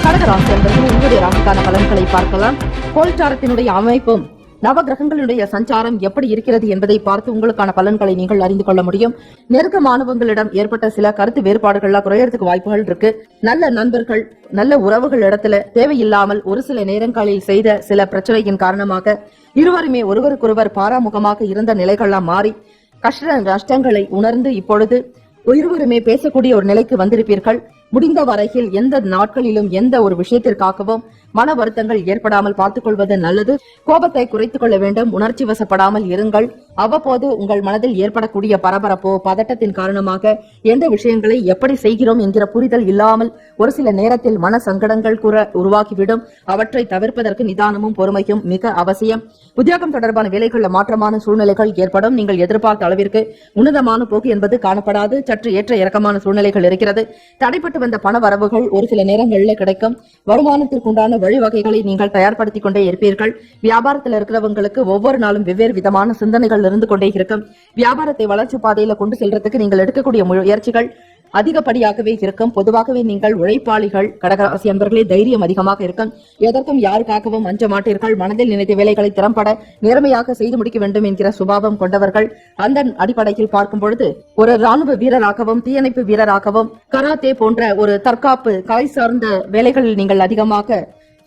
கடகராசி என்பது உங்களுடைய ராசிக்கான பலன்களை பார்க்கலாம். கோல்சாரத்தினுடைய அமைப்பும் நவகிரகங்களுடைய சஞ்சாரம் எப்படி இருக்கிறது என்பதை பார்த்து உங்களுக்கான பலன்களை நீங்கள் அறிந்து கொள்ள முடியும். நெருக்கமானவங்களிடம் ஏற்பட்ட சில கருத்து வேறுபாடுகள்லாம் குறையறதுக்கு வாய்ப்புகள் இருக்கு. நல்ல நண்பர்கள், நல்ல உறவுகள் இடத்துல தேவையில்லாமல் ஒரு சில நேரங்களில் செய்த சில பிரச்சனையின் காரணமாக இருவருமே ஒருவருக்கொருவர் பாராமுகமாக இருந்த நிலைகள்லாம் மாறி கஷ்ட நஷ்டங்களை உணர்ந்து இப்பொழுது இருவருமே பேசக்கூடிய ஒரு நிலைக்கு வந்திருப்பீர்கள். முடிந்த வரையில் எந்த நாட்களிலும் எந்த ஒரு விஷயத்திற்காகவும் மன வருத்தங்கள் ஏற்படாமல் பார்த்துக் கொள்வது நல்லது. கோபத்தை குறைத்துக் கொள்ள வேண்டும். உணர்ச்சி வசப்படாமல் இருங்கள். அவ்வப்போது உங்கள் மனதில் ஏற்படக்கூடிய பரபரப்போ பதட்டத்தின் காரணமாக எந்த விஷயங்களை எப்படி செய்கிறோம் என்கிற புரிதல் இல்லாமல் ஒரு சில நேரத்தில் மன சங்கடங்கள் கூட உருவாக்கிவிடும். அவற்றை தவிர்ப்பதற்கு நிதானமும் பொறுமையும் மிக அவசியம். உத்தியோகம் தொடர்பான வேலைகளில் மாற்றமான சூழ்நிலைகள் ஏற்படும். நீங்கள் எதிர்பார்த்த அளவிற்கு உன்னதமான போக்கு என்பது காணப்படாது. சற்று ஏற்ற இறக்கமான சூழ்நிலைகள் இருக்கிறது. தடைப்பட்டு வந்த பண வரவுகள் ஒரு சில நேரங்களில் கிடைக்கும். வருமானத்திற்குண்டான வழிவகைகளை நீங்கள் தயார்படுத்திக் கொண்டே இருப்பீர்கள். வியாபாரத்தில் இருக்கிறவங்களுக்கு ஒவ்வொரு நாளும் வெவ்வேறு விதமான சிந்தனைகள் இருந்து கொண்டே இருக்கும். வியாபாரத்தை வளர்ச்சி பாதையில கொண்டு செல்றதுக்கு நீங்கள் எடுக்கக்கூடிய முயற்சிகள் அதிகப்படியாகவே இருக்கும். பொதுவாகவே நீங்கள் உழைப்பாளிகள் கடகராசி அன்பர்களே, தைரியம் அதிகமாக இருக்கும். எதற்கும் யாருக்காகவும் அஞ்ச மாட்டீர்கள். மனதில் நினைத்த வேலைகளை திறம்பட நேர்மையாக செய்து முடிக்க வேண்டும் என்கிற சுபாவம் கொண்டவர்கள். அந்த அடிப்படையில் பார்க்கும் பொழுது ஒரு ராணுவ வீரராகவும் தீயணைப்பு வீரராகவும் கராத்தே போன்ற ஒரு தற்காப்பு கலை சார்ந்த வேலைகளில் நீங்கள் அதிகமாக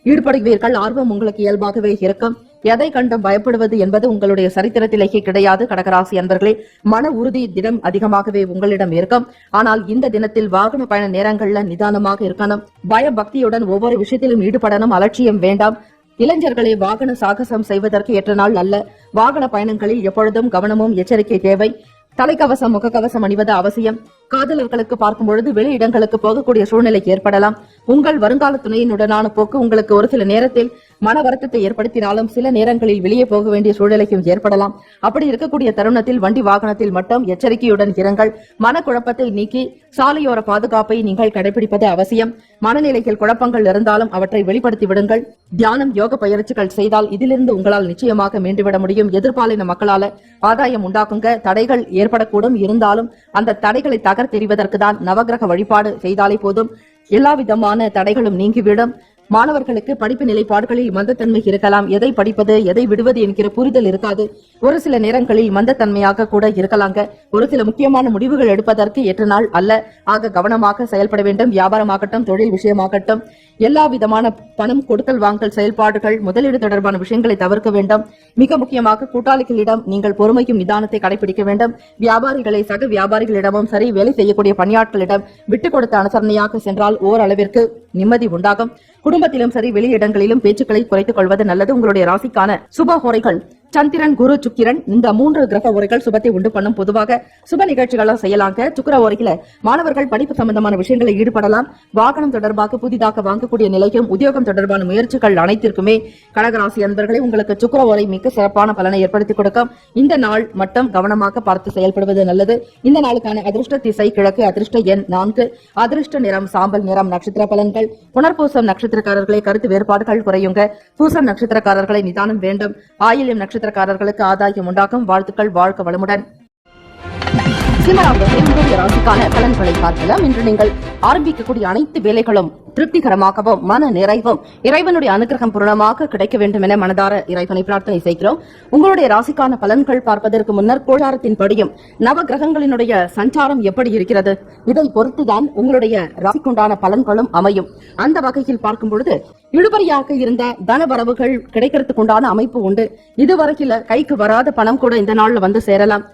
ஈடுபடுவீர்கள். ஆர்வம் உங்களுக்கு இயல்பாகவே இருக்கும். எதை கண்டும் பயப்படுவது என்பது உங்களுடைய சரித்திரத்திலேயே கிடையாது. கடகராசி அன்பர்களே, மன உறுதி தினம் அதிகமாகவே உங்களிடம் இருக்கும். ஆனால் இந்த தினத்தில் வாகன பயண நேரங்கள்ல நிதானமாக இருக்கணும். பய பக்தியுடன் ஒவ்வொரு விஷயத்திலும் ஈடுபடணும். அலட்சியம் வேண்டாம். இளைஞர்களே, வாகன சாகசம் செய்வதற்கு ஏற்ற நாள் அல்ல. வாகன பயணங்களில் எப்பொழுதும் கவனமும் எச்சரிக்கை தேவை. தலைக்கவசம் முகக்கவசம் அணிவது அவசியம். காதலர்களுக்கு பார்க்கும் பொழுது வெளி இடங்களுக்கு போகக்கூடிய சூழ்நிலை ஏற்படலாம். உங்கள் வருங்கால துணையினுடனான போக்கு உங்களுக்கு ஒரு சில நேரத்தில் மன வருத்தத்தை ஏற்படுத்தினாலும் சில நேரங்களில் வெளியே போக வேண்டிய சூழ்நிலையும் ஏற்படலாம். அப்படி இருக்கக்கூடிய தருணத்தில் வண்டி வாகனத்தில் மட்டும் எச்சரிக்கையுடன் இருங்கள். மனக்குழப்பத்தை நீக்கி சாலையோர பாதுகாப்பை நீங்கள் கடைபிடிப்பது அவசியம். மனநிலையில் குழப்பங்கள் இருந்தாலும் அவற்றை வெளிப்படுத்தி விடுங்கள். தியானம், யோக பயிற்சிகள் செய்தால் இதிலிருந்து உங்களால் நிச்சயமாக மீண்டுவிட முடியும். எதிர்பாலின மக்களால ஆதாயம் உண்டாக்குங்க. தடைகள் ஏற்படக்கூடும். இருந்தாலும் அந்த தடைகளை தகர்த்தெறிவதற்கு தான் நவகிரக வழிபாடு செய்தாலே போதும். எல்லா விதமான தடைகளும் நீங்கிவிடும். மாணவர்களுக்கு படிப்பு நிலைப்பாடுகளில் மந்தத்தன்மை இருக்கலாம். எதை படிப்பது எதை விடுவது என்கிற புரிதல் இருக்காது. ஒரு சில நேரங்களில் மந்தத்தன்மையாக கூட இருக்கலாங்க. ஒரு சில முக்கியமான முடிவுகள் எடுப்பதற்கு ஏற்ற நாள் அல்ல. ஆக கவனமாக செயல்பட வேண்டும். வியாபாரமாகட்டும், தொழில் விஷயமாகட்டும், எல்லா விதமான பணம் கொடுக்கல் வாங்கல் செயல்பாடுகள், முதலீடு தொடர்பான விஷயங்களை தவிர்க்க வேண்டும். மிக முக்கியமாக கூட்டாளிகளிடம் நீங்கள் பொறுமையும் நிதானத்தை கடைபிடிக்க வேண்டும். வியாபாரிகளை சக வியாபாரிகளிடமும் சரி, வேலை செய்யக்கூடிய பணியாட்களிடம் விட்டுக் கொடுத்த அனுசரணையாக சென்றால் ஓரளவிற்கு நிம்மதி உண்டாகும். குடும்பத்திலும் சரி, வெளியிடங்களிலும் பேச்சுக்களை குறைத்துக் கொள்வது நல்லது. உங்களுடைய ராசிக்கான சுப ஹோரைகள் சந்திரன், குரு, சுக்கிரன், இந்த 3 கிரக உரைகள் சுபத்தை உண்டு பண்ணும். பொதுவாக சுப நிகழ்ச்சிகளை செய்யலாங்க. சுக்கிர உரையில மாணவர்கள் படிப்பு சம்பந்தமான விஷயங்களை ஈடுபடலாம். வாகனம் தொடர்பாக புதிதாக வாங்கக்கூடிய நிலையும், உத்தியோகம் தொடர்பான முயற்சிகள் அனைத்திற்குமே கடகராசி அன்பர்களே உங்களுக்கு சுக்கிர உரை மிக சிறப்பான பலனை ஏற்படுத்தி கொடுக்கும். இந்த நாள் மட்டும் கவனமாக பார்த்து செயல்படுவது நல்லது. இந்த நாளுக்கான அதிர்ஷ்ட திசை கிழக்கு, அதிர்ஷ்ட எண் 4, அதிர்ஷ்ட நிறம் சாம்பல் நிறம். நட்சத்திர பலன்கள்: புனர்பூசம் நட்சத்திரக்காரர்களை கருத்து வேறுபாடுகள் குறையுங்க. பூசம் நட்சத்திரக்காரர்களை நிதானம் வேண்டும். ஆயில்யம் நட்சத்திரக்காரர்களுக்கு ஆதாயம் உண்டாகும். வாழ்த்துக்கள். வாழ்க வளமுடன். ராசிக்கான பலன்களை பார்க்கலாம். இன்று நீங்கள் ஆரம்பிக்கக்கூடிய அனைத்து வேலைகளும் திருப்திகரமாகவும் மன நிறைவும் இறைவனுடைய அனுகிரகம் பூரணமாக கிடைக்க வேண்டும் என மனதார இறைவனை பிரார்த்தனை செய்கிறோம். உங்களுடைய ராசிக்கான பலன்கள் பார்ப்பதற்கு முன்னர் கோளாரத்தின் படியும் நவ கிரகங்களினுடைய சஞ்சாரம் எப்படி இருக்கிறது, இதை பொறுத்துதான் உங்களுடைய ராசிக்குண்டான பலன்களும் அமையும். அந்த வகையில் பார்க்கும் பொழுது இழுபறியாக இருந்த தன வரவுகள் கிடைக்கிறதுக்கு உண்டான அமைப்பு உண்டு. இதுவரையில கைக்கு வராத பணம் கூட இந்த நாள்ல வந்து சேரலாம்.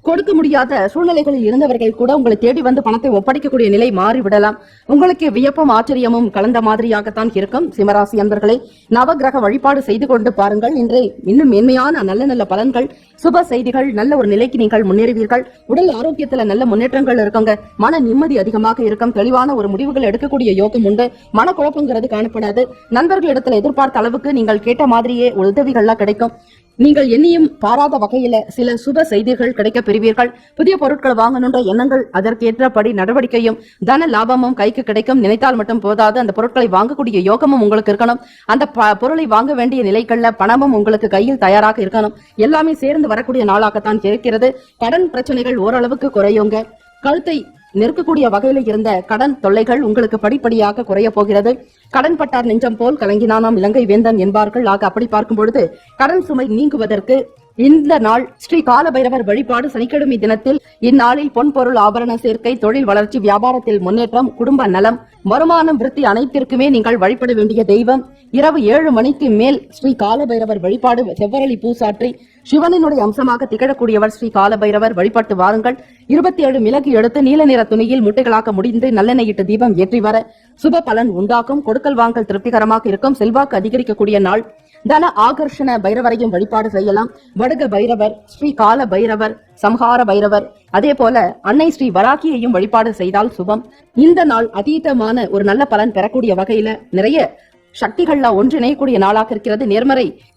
கொடுக்க முடியாத சூழ்நிலைகளில் இருந்தவர்கள் கூட உங்களை தேடி வந்து பணத்தை ஒப்படைக்கக்கூடிய நிலை மாறிவிடலாம். உங்களுக்கு வியப்பும் ஆச்சரியமும் கலந்த மாதிரியாகத்தான் இருக்கும். சிம்மராசி அன்பர்களே, நவகிரக வழிபாடு செய்து கொண்டு பாருங்கள். இன்று இன்னும் மேன்மையான நல்ல நல்ல பலன்கள், சுப செய்திகள், நல்ல ஒரு நிலைக்கு நீங்கள் முன்னேறுவீர்கள். உடல் ஆரோக்கியத்துல நல்ல முன்னேற்றங்கள் இருக்குங்க. மன நிம்மதி அதிகமாக இருக்கும். தெளிவான ஒரு முடிவுகள் எடுக்கக்கூடிய யோகம் உண்டு. மனக்குழப்பங்கிறது காணப்படாது. நண்பர்களிடத்துல எதிர்பார்த்த அளவுக்கு நீங்கள் கேட்ட மாதிரியே உதவிகள்லாம் கிடைக்கும். நீங்கள் எண்ணியும் பாராத வகையில சில சுப செய்திகள் கிடைக்க பெறுவீர்கள். புதிய பொருட்கள் வாங்கணுன்ற எண்ணங்கள், அதற்கேற்றபடி நடவடிக்கையும் தன லாபமும் கைக்கு கிடைக்கும். நினைத்தால் மட்டும் போதாது, அந்த பொருட்களை வாங்கக்கூடிய யோகமும் உங்களுக்கு இருக்கணும். அந்த பொருளை வாங்க வேண்டிய நிலைகள்ல பணமும் உங்களுக்கு கையில் தயாராக இருக்கணும். எல்லாமே சேர்ந்து வரக்கூடிய நாளாகத்தான் இருக்கிறது. கடன் பிரச்சனைகள் ஓரளவுக்கு குறையுங்க. கழுத்தை நெருக்கக்கூடிய வகையில இருந்த கடன் தொல்லைகள் உங்களுக்கு படிப்படியாக குறைய போகிறது. கடன் பட்டார் நெஞ்சம் போல் கலங்கினானாம் இலங்கை வேந்தன் என்பார்கள். ஆக அப்படி பார்க்கும் பொழுது கடன் சுமை நீங்குவதற்கு இந்த நாள் ஸ்ரீ காலபைரவர் வழிபாடு. சனிக்கிழமை தினத்தில் இந்நாளில் பொன் பொருள் ஆபரண சேர்க்கை, தொழில் வளர்ச்சி, வியாபாரத்தில் முன்னேற்றம், குடும்ப நலம், வருமானம் விருத்தி அனைத்திற்குமே நீங்கள் வழிபட வேண்டிய தெய்வம். இரவு 7 மணிக்கு மேல் ஸ்ரீ காலபைரவர் வழிபாடு. செவ்வரளி பூசாற்றி சிவனினுடைய அம்சமாக திகழக்கூடியவர் ஸ்ரீ காலபைரவர். வழிபட்டு வாருங்கள். 27 மிளகு எடுத்து நீல நிற துணியில் முட்டைகளாக முடிந்து நல்லெண்ணெயிட்டு தீபம் ஏற்றி வர சுப பலன் உண்டாக்கும். கொடுக்கல் வாங்கல் திருப்திகரமாக இருக்கும். செல்வாக்கு அதிகரிக்கக்கூடிய நாள். தன ஆகர்ஷண பைரவரையும் வழிபாடு செய்யலாம். வடுக பைரவர், ஸ்ரீ கால பைரவர், சம்ஹார பைரவர், அதே போல அன்னை ஸ்ரீ வராகியையும் வழிபாடு செய்தால் சுபம். இந்த நாள் அதீதமான ஒரு நல்ல பலன் பெறக்கூடிய வகையில நிறைய சக்திகள்ல ஒன்றிணையக்கூடிய நாளாக இருக்கிறது.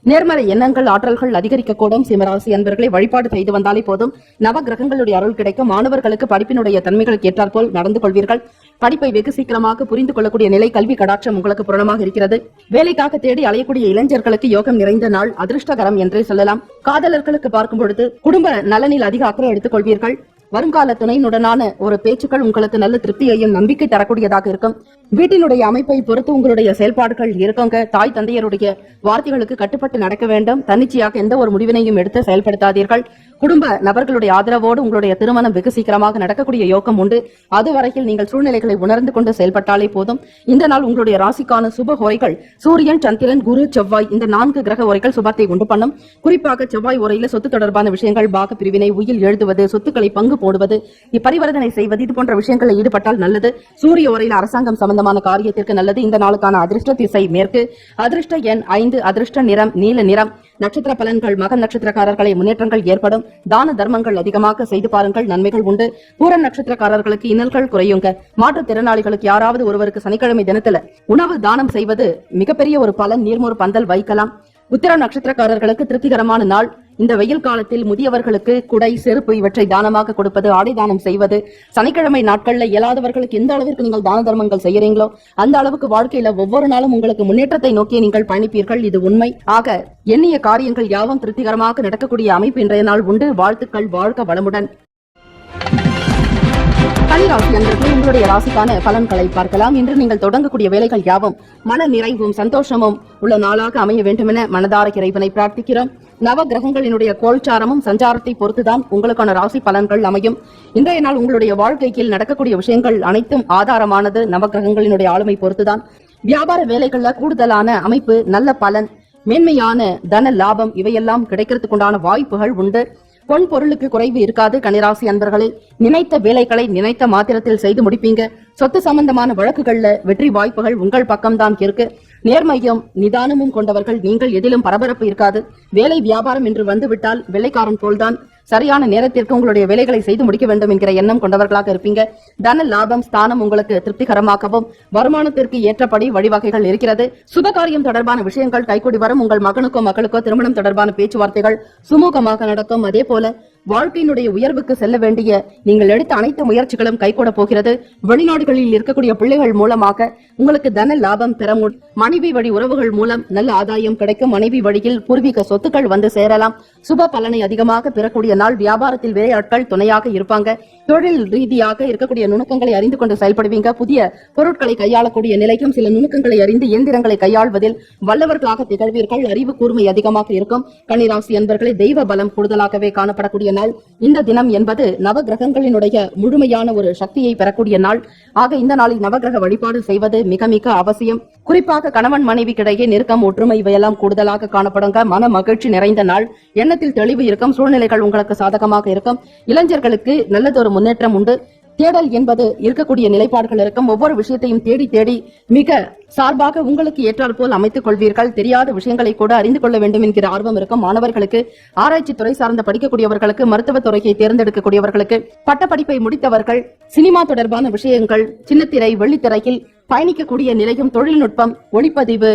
நேர்மறை எண்ணங்கள், ஆற்றல்கள் அதிகரிக்கக்கூடும். சிம்மராசி அன்பர்களை வழிபாடு செய்து வந்தாலே போதும். நவ கிரகங்களுடைய அருள் கிடைக்கும். மாணவர்களுக்கு படிப்பினுடைய தன்மைகளுக்கு ஏற்றாற்போல் நடந்து கொள்வீர்கள். படிப்பை வெகு சீக்கிரமாக புரிந்து கொள்ளக்கூடிய நிலை, கல்வி கடாட்சம் உங்களுக்கு பூரணமாக இருக்கிறது. வேலைக்காக தேடி அலையக்கூடிய இளைஞர்களுக்கு யோகம் நிறைந்த நாள், அதிர்ஷ்டகரம் என்றே சொல்லலாம். காதலர்களுக்கு பார்க்கும் பொழுது குடும்ப நலனில் அதிக அக்கறை எடுத்துக் கொள்வீர்கள். வருங்கால துணையினுடனான ஒரு பேச்சுக்கள் உங்களுக்கு நல்ல திருப்தியையும் நம்பிக்கை தரக்கூடியதாக இருக்கும். வீட்டினுடைய அமைப்பை பொறுத்து உங்களுடைய செயல்பாடுகள் இருக்குங்க. தாய் தந்தையருடைய வார்த்தைகளுக்கு கட்டுப்பட்டு நடக்க வேண்டும். தன்னிச்சையாக எந்த ஒரு முடிவினையும் எடுத்து செயல்படுத்தாதீர்கள். குடும்ப நபர்களுடைய ஆதரவோடு உங்களுடைய திருமணம் வெகு சீக்கிரமாக நடக்கக்கூடிய யோகம் உண்டு. அதுவரையில் நீங்கள் சூழ்நிலைகளை உணர்ந்து கொண்டு செயல்பட்டாலே போதும். இந்த நாள் உங்களுடைய ராசிக்கான சுப ஹோரைகள் சூரியன், சந்திரன், குரு, செவ்வாய் இந்த 4 கிரக உரைகள் சுபத்தை உண்டு பண்ணும். குறிப்பாக செவ்வாய் உரையில சொத்து தொடர்பான விஷயங்கள், பாக பிரிவினை, உயில் எழுதுவது, சொத்துக்களை பங்கு போடுவது, பரிவர்த்தனை செய்வது இது போன்ற விஷயங்களில் ஈடுபட்டால் நல்லது. சூரிய உரையில் அரசாங்கம் சம்பந்தமான காரியத்திற்கு நல்லது. இந்த நாளுக்கான அதிர்ஷ்ட திசை மேற்கு, அதிர்ஷ்ட எண் 5, அதிர்ஷ்ட நிறம் நீல நிறம். நட்சத்திர பலன்கள் மகம் நட்சத்திரக்காரர்களை முன்னேற்றங்கள் ஏற்படும். தான தர்மங்கள் அதிகமாக செய்து பாருங்கள், நன்மைகள் உண்டு. பூரம் நட்சத்திரக்காரர்களுக்கு இன்னல்கள் குறையுங்க. மாற்றுத்திறனாளிகளுக்கு யாராவது ஒருவருக்கு சனிக்கிழமை தினத்துல உணவு தானம் செய்வது மிகப்பெரிய ஒரு பலன். நீர்மோர் பந்தல் வைக்கலாம். உத்திர நட்சத்திரக்காரர்களுக்கு திருப்திகரமான நாள். இந்த வெயில் காலத்தில் முதியவர்களுக்கு குடை, செருப்பு இவற்றை தானமாக கொடுப்பது, ஆடை தானம் செய்வது, சனிக்கிழமை நாட்கள்ல இயலாதவர்களுக்கு எந்த அளவிற்கு நீங்கள் தான தர்மங்கள் செய்யறீங்களோ அந்த அளவுக்கு வாழ்க்கையில ஒவ்வொரு நாளும் உங்களுக்கு முன்னேற்றத்தை நோக்கி நீங்கள் பயணிப்பீர்கள். இது உண்மை. ஆக எண்ணிய காரியங்கள் யாவும் திருப்திகரமாக நடக்கக்கூடிய அமைப்பு இன்றைய நாள் உண்டு. வாழ்த்துக்கள். வாழ்க வளமுடன். கன்னிராசி அன்பர்களே, உங்களுடைய ராசிக்கான பலன்களை பார்க்கலாம். இன்று நீங்கள் தொடங்கக்கூடிய வேலைகள் யாவும் மன நிறைவும் சந்தோஷமும் உள்ள நாளாக அமைய வேண்டுமென மனதார இறைவனை பிரார்த்திக்கிறோம். நவ கிரகங்களினுடைய கோல்சாரமும் சஞ்சாரத்தை பொறுத்துதான் உங்களுக்கான ராசி பலன்கள் அமையும். இன்றைய நாள் உங்களுடைய வாழ்க்கையில் நடக்கக்கூடிய விஷயங்கள் அனைத்தும் ஆதாரமானது நவ கிரகங்களினுடைய ஆளுமை பொறுத்துதான். வியாபார வேலைகள்ல கூடுதலான அமைப்பு, நல்ல பலன், மேன்மையான தன லாபம் இவையெல்லாம் கிடைக்கிறதுக்குண்டான வாய்ப்புகள் உண்டு. பொன் பொருளுக்கு குறைவு இருக்காது. கன்னிராசி அன்பர்களே, நினைத்த வேலைகளை நினைத்த மாத்திரத்தில் செய்து முடிப்பீங்க. சொத்து சம்பந்தமான வழக்குகள்ல வெற்றி வாய்ப்புகள் உங்கள் பக்கம்தான் இருக்கு. நேர்மையும் நிதானமும் கொண்டவர்கள் நீங்கள். எதிலும் பரபரப்பு இருக்காது. வேலை வியாபாரம் என்று வந்துவிட்டால் வெள்ளைக்காரன் போல்தான் சரியான நேரத்திற்கு உங்களுடைய வேலைகளை செய்து முடிக்க வேண்டும் என்கிற எண்ணம் கொண்டவர்களாக இருப்பீங்க. தன லாபம் ஸ்தானம் உங்களுக்கு திருப்திகரமாகவும் வருமானத்திற்கு ஏற்றபடி வழிவகைகள் இருக்கிறது. சுபகாரியம் தொடர்பான விஷயங்கள் கைகூடி வரும். உங்கள் மகனுக்கோ மகளுக்கோ திருமணம் தொடர்பான பேச்சுவார்த்தைகள் சுமூகமாக நடக்கும். அதே போல வாழ்க்கையினுடைய உயர்வுக்கு செல்ல வேண்டிய நீங்கள் எடுத்த அனைத்து முயற்சிகளும் கைகூட போகிறது. வெளிநாடுகளில் இருக்கக்கூடிய பிள்ளைகள் மூலமாக உங்களுக்கு தன லாபம் பெற முடியும். மனைவி வழி உறவுகள் மூலம் நல்ல ஆதாயம் கிடைக்கும். மனைவி வழியில் பூர்வீக சொத்துக்கள் வந்து சேரலாம். சுப பலனை அதிகமாக பெறக்கூடிய நாள். வியாபாரத்தில் வேலையாட்கள் துணையாக இருப்பாங்க. தொழில் ரீதியாக இருக்கக்கூடிய நுணுக்கங்களை அறிந்து கொண்டு செயல்படுவீங்க. புதிய பொருட்களை கையாளக்கூடிய நிலைக்கும் சில நுணுக்கங்களை அறிந்து இயந்திரங்களை கையாள்வதில் வல்லவர்களாக திகழ்வீர்கள். அறிவு கூர்மை அதிகமாக இருக்கும். கன்னிராசி அன்பர்களை, தெய்வ பலம் கூடுதலாகவே காணப்படக்கூடிய நாள். இந்த தினம் என்பது நவ கிரகங்களினுடைய முழுமையான ஒரு சக்தியை பெறக்கூடிய நாள். ஆக இந்த நாளில் நவகிரக வழிபாடு செய்வது மிக மிக அவசியம். குறிப்பாக கணவன் மனைவிக்கிடையே நெருக்கம், ஒற்றுமை இவையெல்லாம் கூடுதலாக காணப்படுங்க. மன மகிழ்ச்சி நிறைந்த நாள். எண்ணத்தில் தெளிவு இருக்கும். சூழ்நிலைகள் உங்களுக்கு சாதகமாக இருக்கும். இளைஞர்களுக்கு நல்லதொரு முன்னேற்றம் உண்டு. தேடல் என்பது இருக்கக்கூடிய நிலைப்பாடுகள் இருக்கும். ஒவ்வொரு விஷயத்தையும் தேடி தேடி மிக சார்பாக உங்களுக்கு ஏற்றால் போல் அமைத்துக் கொள்வீர்கள். தெரியாத விஷயங்களை கூட அறிந்து கொள்ள வேண்டும் என்கிற ஆர்வம் இருக்கும். மாணவர்களுக்கு, ஆராய்ச்சி துறை சார்ந்த படிக்கக்கூடியவர்களுக்கு, மருத்துவத்துறையை தேர்ந்தெடுக்கக்கூடியவர்களுக்கு, பட்டப்படிப்பை முடித்தவர்கள், சினிமா தொடர்பான விஷயங்கள், சின்னத்திரை, வெள்ளித்திரையில் பயணிக்கக்கூடிய நிலையும், தொழில்நுட்பம், ஒளிப்பதிவு,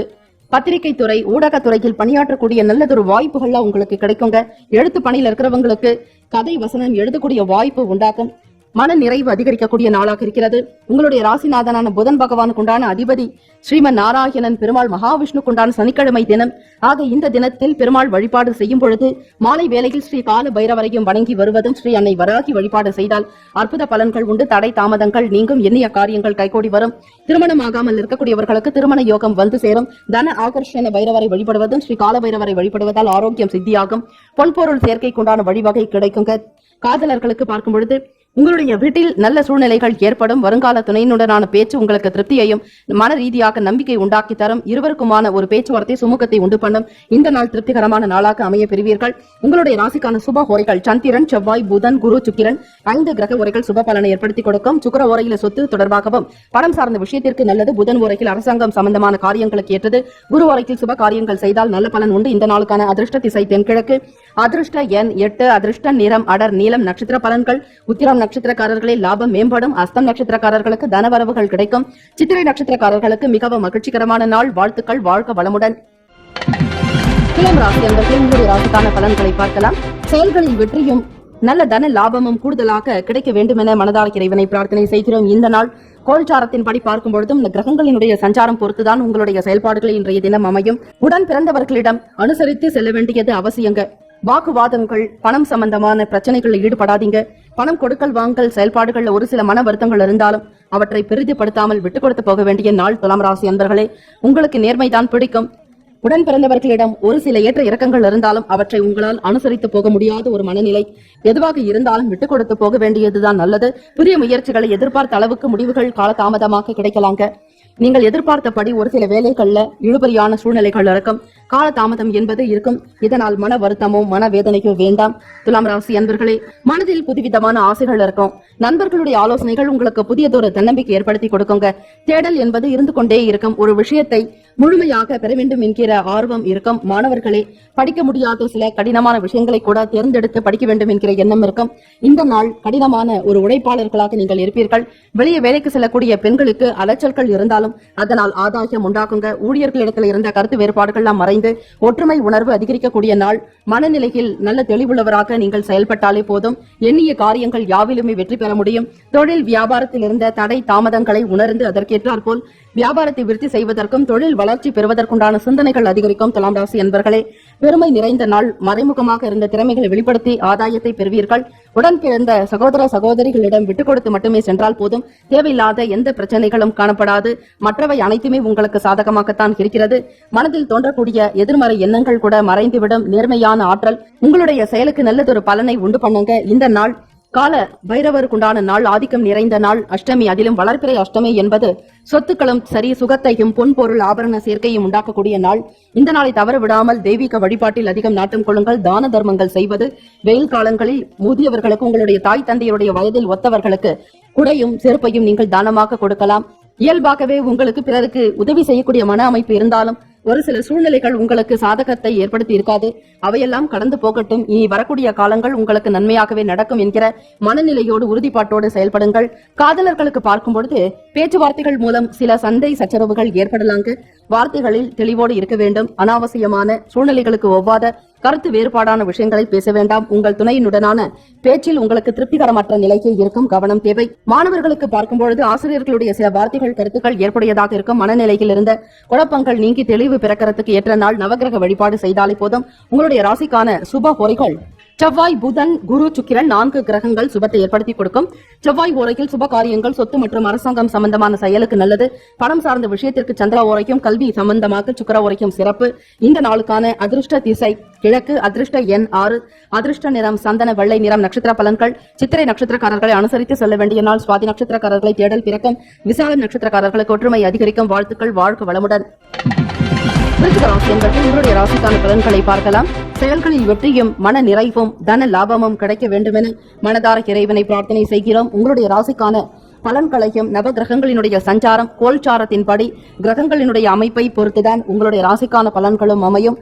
பத்திரிகை துறை, ஊடகத்துறையில் பணியாற்றக்கூடிய நல்லதொரு வாய்ப்புகள்லாம் உங்களுக்கு கிடைக்குங்க. எழுத்து பணியில் இருக்கிறவங்களுக்கு கதை வசனம் எழுதக்கூடிய வாய்ப்பு உண்டாகும். மன நிறைவு அதிகரிக்கக்கூடிய நாளாக இருக்கிறது. உங்களுடைய ராசிநாதனான புதன் பகவானுக்குண்டான அதிபதி ஸ்ரீமன் நாராயணன் பெருமாள் மகாவிஷ்ணுக்குண்டான சனிக்கிழமை தினம். ஆக இந்த தினத்தில் பெருமாள் வழிபாடு செய்யும் பொழுது மாலை வேளையில் ஸ்ரீ கால பைரவரையும் வணங்கி வருவதும், ஸ்ரீ அன்னை வராகி வழிபாடு செய்தால் அற்புத பலன்கள் உண்டு. தடை தாமதங்கள் நீங்கும். எண்ணிய காரியங்கள் கைகூடி வரும். திருமணமாகாமல் இருக்கக்கூடியவர்களுக்கு திருமண யோகம் வந்து சேரும். தன ஆகர்ஷண பைரவரை வழிபடுவதும், ஸ்ரீ கால பைரவரை வழிபடுவதால் ஆரோக்கியம் சித்தியாகும். பொன்பொருள் சேர்க்கைக்குண்டான வழிவகை கிடைக்குங்க. காதலர்களுக்கு பார்க்கும் பொழுது உங்களுடைய வீட்டில் நல்ல சூழ்நிலைகள் ஏற்படும். வருங்கால துணையினுடனான பேச்சு உங்களுக்கு திருப்தியையும் மன ரீதியாக நம்பிக்கை உண்டாக்கி தரும். இருவருக்குமான ஒரு பேச்சுவார்த்தை சுமூகத்தை உண்டு பண்ணும். இந்த நாள் திருப்திகரமான நாளாக அமைய பெறுவீர்கள். உங்களுடைய ராசிக்கான சுப ஓரைகள் சந்திரன், செவ்வாய், புதன், குரு, சுக்கிரன் 5 கிரக ஓரைகள் சுப பலனை ஏற்படுத்தி கொடுக்கும். சுக்கிர ஓரையில் சொத்து தொடர்பாகவும் பணம் சார்ந்த விஷயத்திற்கு நல்லது. புதன் ஓரையில் அரசாங்கம் சம்பந்தமான காரியங்களுக்கு ஏற்றது. குரு ஓரையில் சுப காரியங்கள் செய்தால் நல்ல பலன் உண்டு. இந்த நாளுக்கான அதிர்ஷ்ட திசை தென்கிழக்கு, அதிர்ஷ்ட எண் 8, அதிர்ஷ்ட நிறம் அடர் நீலம். நட்சத்திர பலன்கள் உத்திரம் நட்சத்திரக்காரர்களில் லாபம் மேம்படும். அஸ்தம் நட்சத்திரக்காரர்களுக்கு தனவரவுகள் கிடைக்கும். சித்திரை நட்சத்திரக்காரர்களுக்கு மிகவும் மகிழ்ச்சிகரமான நாள். வாழ்த்துக்கள். வாழ்க வளமுடன். துலாம் ராசி அன்பர்களே, உங்களுடைய ராசிக்கான பலன்களை பார்க்கலாம். செயல்களில் வெற்றியும் நல்ல தன லாபமும் கூடுதலாக கிடைக்க வேண்டும் என மனதார இறைவனை பிரார்த்தனை செய்கிறோம். இந்த நாள் கோல்சாரத்தின்படி பார்க்கும் பொழுதும் கிரகங்களினுடைய சஞ்சாரம் பொறுத்துதான் உங்களுடைய செயல்பாடுகளை இன்றைய தினம் அமையும். உடன் பிறந்தவர்களிடம் அனுசரித்து செல்ல வேண்டியது அவசியங்க. வாக்குவாதங்கள், பணம் சம்பந்தமான பிரச்சனைகளில் ஈடுபடாதீங்க. பணம் கொடுக்கல் வாங்கல் செயல்பாடுகள்ல ஒரு சில மன வருத்தங்கள் இருந்தாலும் அவற்றை பெரிதுபடுத்தாமல் விட்டுக் கொடுத்து போக வேண்டிய நாள் துலாம் ராசி அன்பர்களே. உங்களுக்கு நேர்மைதான் பிடிக்கும். உடன் பிறந்தவர்களிடம் ஒரு சில ஏற்ற இறக்கங்கள் இருந்தாலும் அவற்றை உங்களால் அனுசரித்து போக முடியாத ஒரு மனநிலை. எதுவாக இருந்தாலும் விட்டுக் கொடுத்து போக வேண்டியதுதான் நல்லது. புதிய முயற்சிகளை எதிர்பார்த்த அளவுக்கு முடிவுகள் காலதாமதமாக கிடைக்கலாங்க. நீங்கள் எதிர்பார்த்தபடி ஒரு சில வேலைகள்ல இழுபறியான சூழ்நிலைகள் இருக்கும். காலதாமதம் என்பது இருக்கும். இதனால் மன வருத்தமோ மனவேதனையோ வேண்டாம். துலாம் ராசி அன்பர்களே, மனதில் புதுவிதமான ஆசைகள் இருக்கும். நண்பர்களுடைய ஆலோசனைகள் உங்களுக்கு புதியதொரு தன்னம்பிக்கை ஏற்படுத்தி கொடுக்குங்க. தேடல் என்பது இருந்து கொண்டே இருக்கும். ஒரு விஷயத்தை முழுமையாக பெற வேண்டும் என்கிற ஆர்வம் இருக்கும். மாணவர்களே, படிக்க முடியாத சில கடினமான விஷயங்களை கூட தேர்ந்தெடுத்து படிக்க வேண்டும் என்கிற எண்ணம் இருக்கும். இந்த நாள் கடினமான ஒரு உழைப்பாளர்களாக நீங்கள் இருப்பீர்கள். வெளியே வேலைக்கு செல்லக்கூடிய பெண்களுக்கு அலைச்சல்கள் இருந்தாலும் அதனால் ஆதாயம் உண்டாக்குங்க. ஊழியர்களிடத்தில் இருந்த கருத்து வேறுபாடுகள் எல்லாம் மறைந்து ஒற்றுமை உணர்வு அதிகரிக்கக்கூடிய நாள். மனநிலையில் நல்ல தெளிவுள்ளவராக நீங்கள் செயல்பட்டாலே போதும். எண்ணிய காரியங்கள் யாவிலுமே வெற்றி பெற முடியும். தொழில் வியாபாரத்தில் இருந்த தடை தாமதங்களை உணர்ந்து அதற்கேற்றாற் போல் வியாபாரத்தை விருத்தி செய்வதற்கும் தொழில் வளர்ச்சி பெறுவதற்குண்டான சிந்தனைகள் அதிகரிக்கும். துலாம் ராசி அன்பர்களே, பெருமை நிறைந்த நாள். மறைமுகமாக இருந்த திறமைகளை வெளிப்படுத்தி ஆதாயத்தை பெறுவீர்கள். உடன் பிறந்த சகோதர சகோதரிகளிடம் விட்டுக் கொடுத்து மட்டுமே சென்றால் போதும். தேவையில்லாத எந்த பிரச்சனைகளும் காணப்படாது. மற்றவை அனைத்துமே உங்களுக்கு சாதகமாகத்தான் இருக்கிறது. மனதில் தோன்றக்கூடிய எதிர்மறை எண்ணங்கள் கூட மறைந்துவிடும். நேர்மையான ஆற்றல் உங்களுடைய செயலுக்கு நல்லதொரு பலனை உண்டு பண்ணுங்க. இந்த நாள் கால பைரவருக்குண்டான நாள். ஆதிக்கம் நிறைந்த நாள். அஷ்டமி, அதிலும் வளர்பிறை அஷ்டமி என்பது சொத்துக்களும் சரி சுகத்தையும் பொன் பொருள் ஆபரண சேர்க்கையும் உண்டாக்கக்கூடிய நாள். இந்த நாளை தவற விடாமல் தெய்வீக வழிபாட்டில் அதிகம் நாட்டம் கொள்ளுங்கள். தான தர்மங்கள் செய்வது. வெயில் காலங்களில் முதியவர்களுக்கு, உங்களுடைய தாய் தந்தையருடைய வயதில் ஒத்தவர்களுக்கு குடையும் செருப்பையும் நீங்கள் தானமாக கொடுக்கலாம். இயல்பாகவே உங்களுக்கு பிறருக்கு உதவி செய்யக்கூடிய மன அமைப்பு இருந்தாலும் ஒரு சில சூழ்நிலைகள் உங்களுக்கு சாதகத்தை ஏற்படுத்தி இருக்காது. அவையெல்லாம் கடந்து போகட்டும். இனி வரக்கூடிய காலங்கள் உங்களுக்கு நன்மையாகவே நடக்கும் என்கிற மனநிலையோடு உறுதிப்பாட்டோடு செயல்படுங்கள். காதலர்களுக்கு பார்க்கும் பொழுது பேச்சுவார்த்தைகள் மூலம் சில சண்டை சச்சரவுகள் ஏற்படலாங்க. வார்த்தைகளில் தெளிவோடு இருக்க வேண்டும். அனாவசியமான சூழ்நிலைகளுக்கு ஒவ்வாத கருத்து வேறுபாடான விஷயங்களை பேச வேண்டாம். உங்கள் துணையினுடனான பேச்சில் உங்களுக்கு திருப்திகரமற்ற நிலைக்கு இருக்கும். கவனம் தேவை. மாணவர்களுக்கு பார்க்கும் பொழுது ஆசிரியர்களுடைய சில வார்த்தைகள் கருத்துக்கள் ஏற்புடையதாக இருக்கும். மனநிலையில் இருந்த குழப்பங்கள் நீங்கி தெளிவு பிறக்கிறதுக்கு ஏற்ற நாள். நவகிரக வழிபாடு செய்தாலே போதும். உங்களுடைய ராசிக்கான சுப ஹோரைகள் செவ்வாய், புதன், குரு, சுக்கிரன் 4 கிரகங்கள் சுபத்தை ஏற்படுத்தி கொடுக்கும். செவ்வாய் ஓரையில் சுப காரியங்கள், சொத்து மற்றும் அரசாங்கம் சம்பந்தமான செயலுக்கு நல்லது. பணம் சார்ந்த விஷயத்திற்கு சந்திர ஓரைக்கும், கல்வி சம்பந்தமாக சுக்கிர ஓரைக்கும் சிறப்பு. இந்த நாளுக்கான அதிர்ஷ்ட திசை கிழக்கு. அதிர்ஷ்ட எண் 6. அதிர்ஷ்ட நிறம் சந்தன வெள்ளை நிறம். நட்சத்திர பலன்கள். சித்திரை நட்சத்திரக்காரர்களை அனுசரித்து செல்ல வேண்டிய நாள். சுவாதி நட்சத்திரக்காரர்களை தேடல் பிறக்கும். விசாகம் நட்சத்திரக்காரர்களுக்கு ஒற்றுமை அதிகரிக்கும். வாழ்த்துக்கள். வாழ்க வளமுடன். உங்களுடைய ராசிக்கான பலன்களை பார்க்கலாம். செயல்களில் வெற்றியும் மன நிறைவும் தன லாபமும் கிடைக்க வேண்டுமென மனதார இறைவனை பிரார்த்தனை செய்கிறோம். உங்களுடைய ராசிக்கான பலன்களையும் நவ கிரகங்களினுடைய சஞ்சாரம் கோல்சாரத்தின்படி கிரகங்களினுடைய அமைப்பை பொறுத்துதான் உங்களுடைய ராசிக்கான பலன்களும் அமையும்.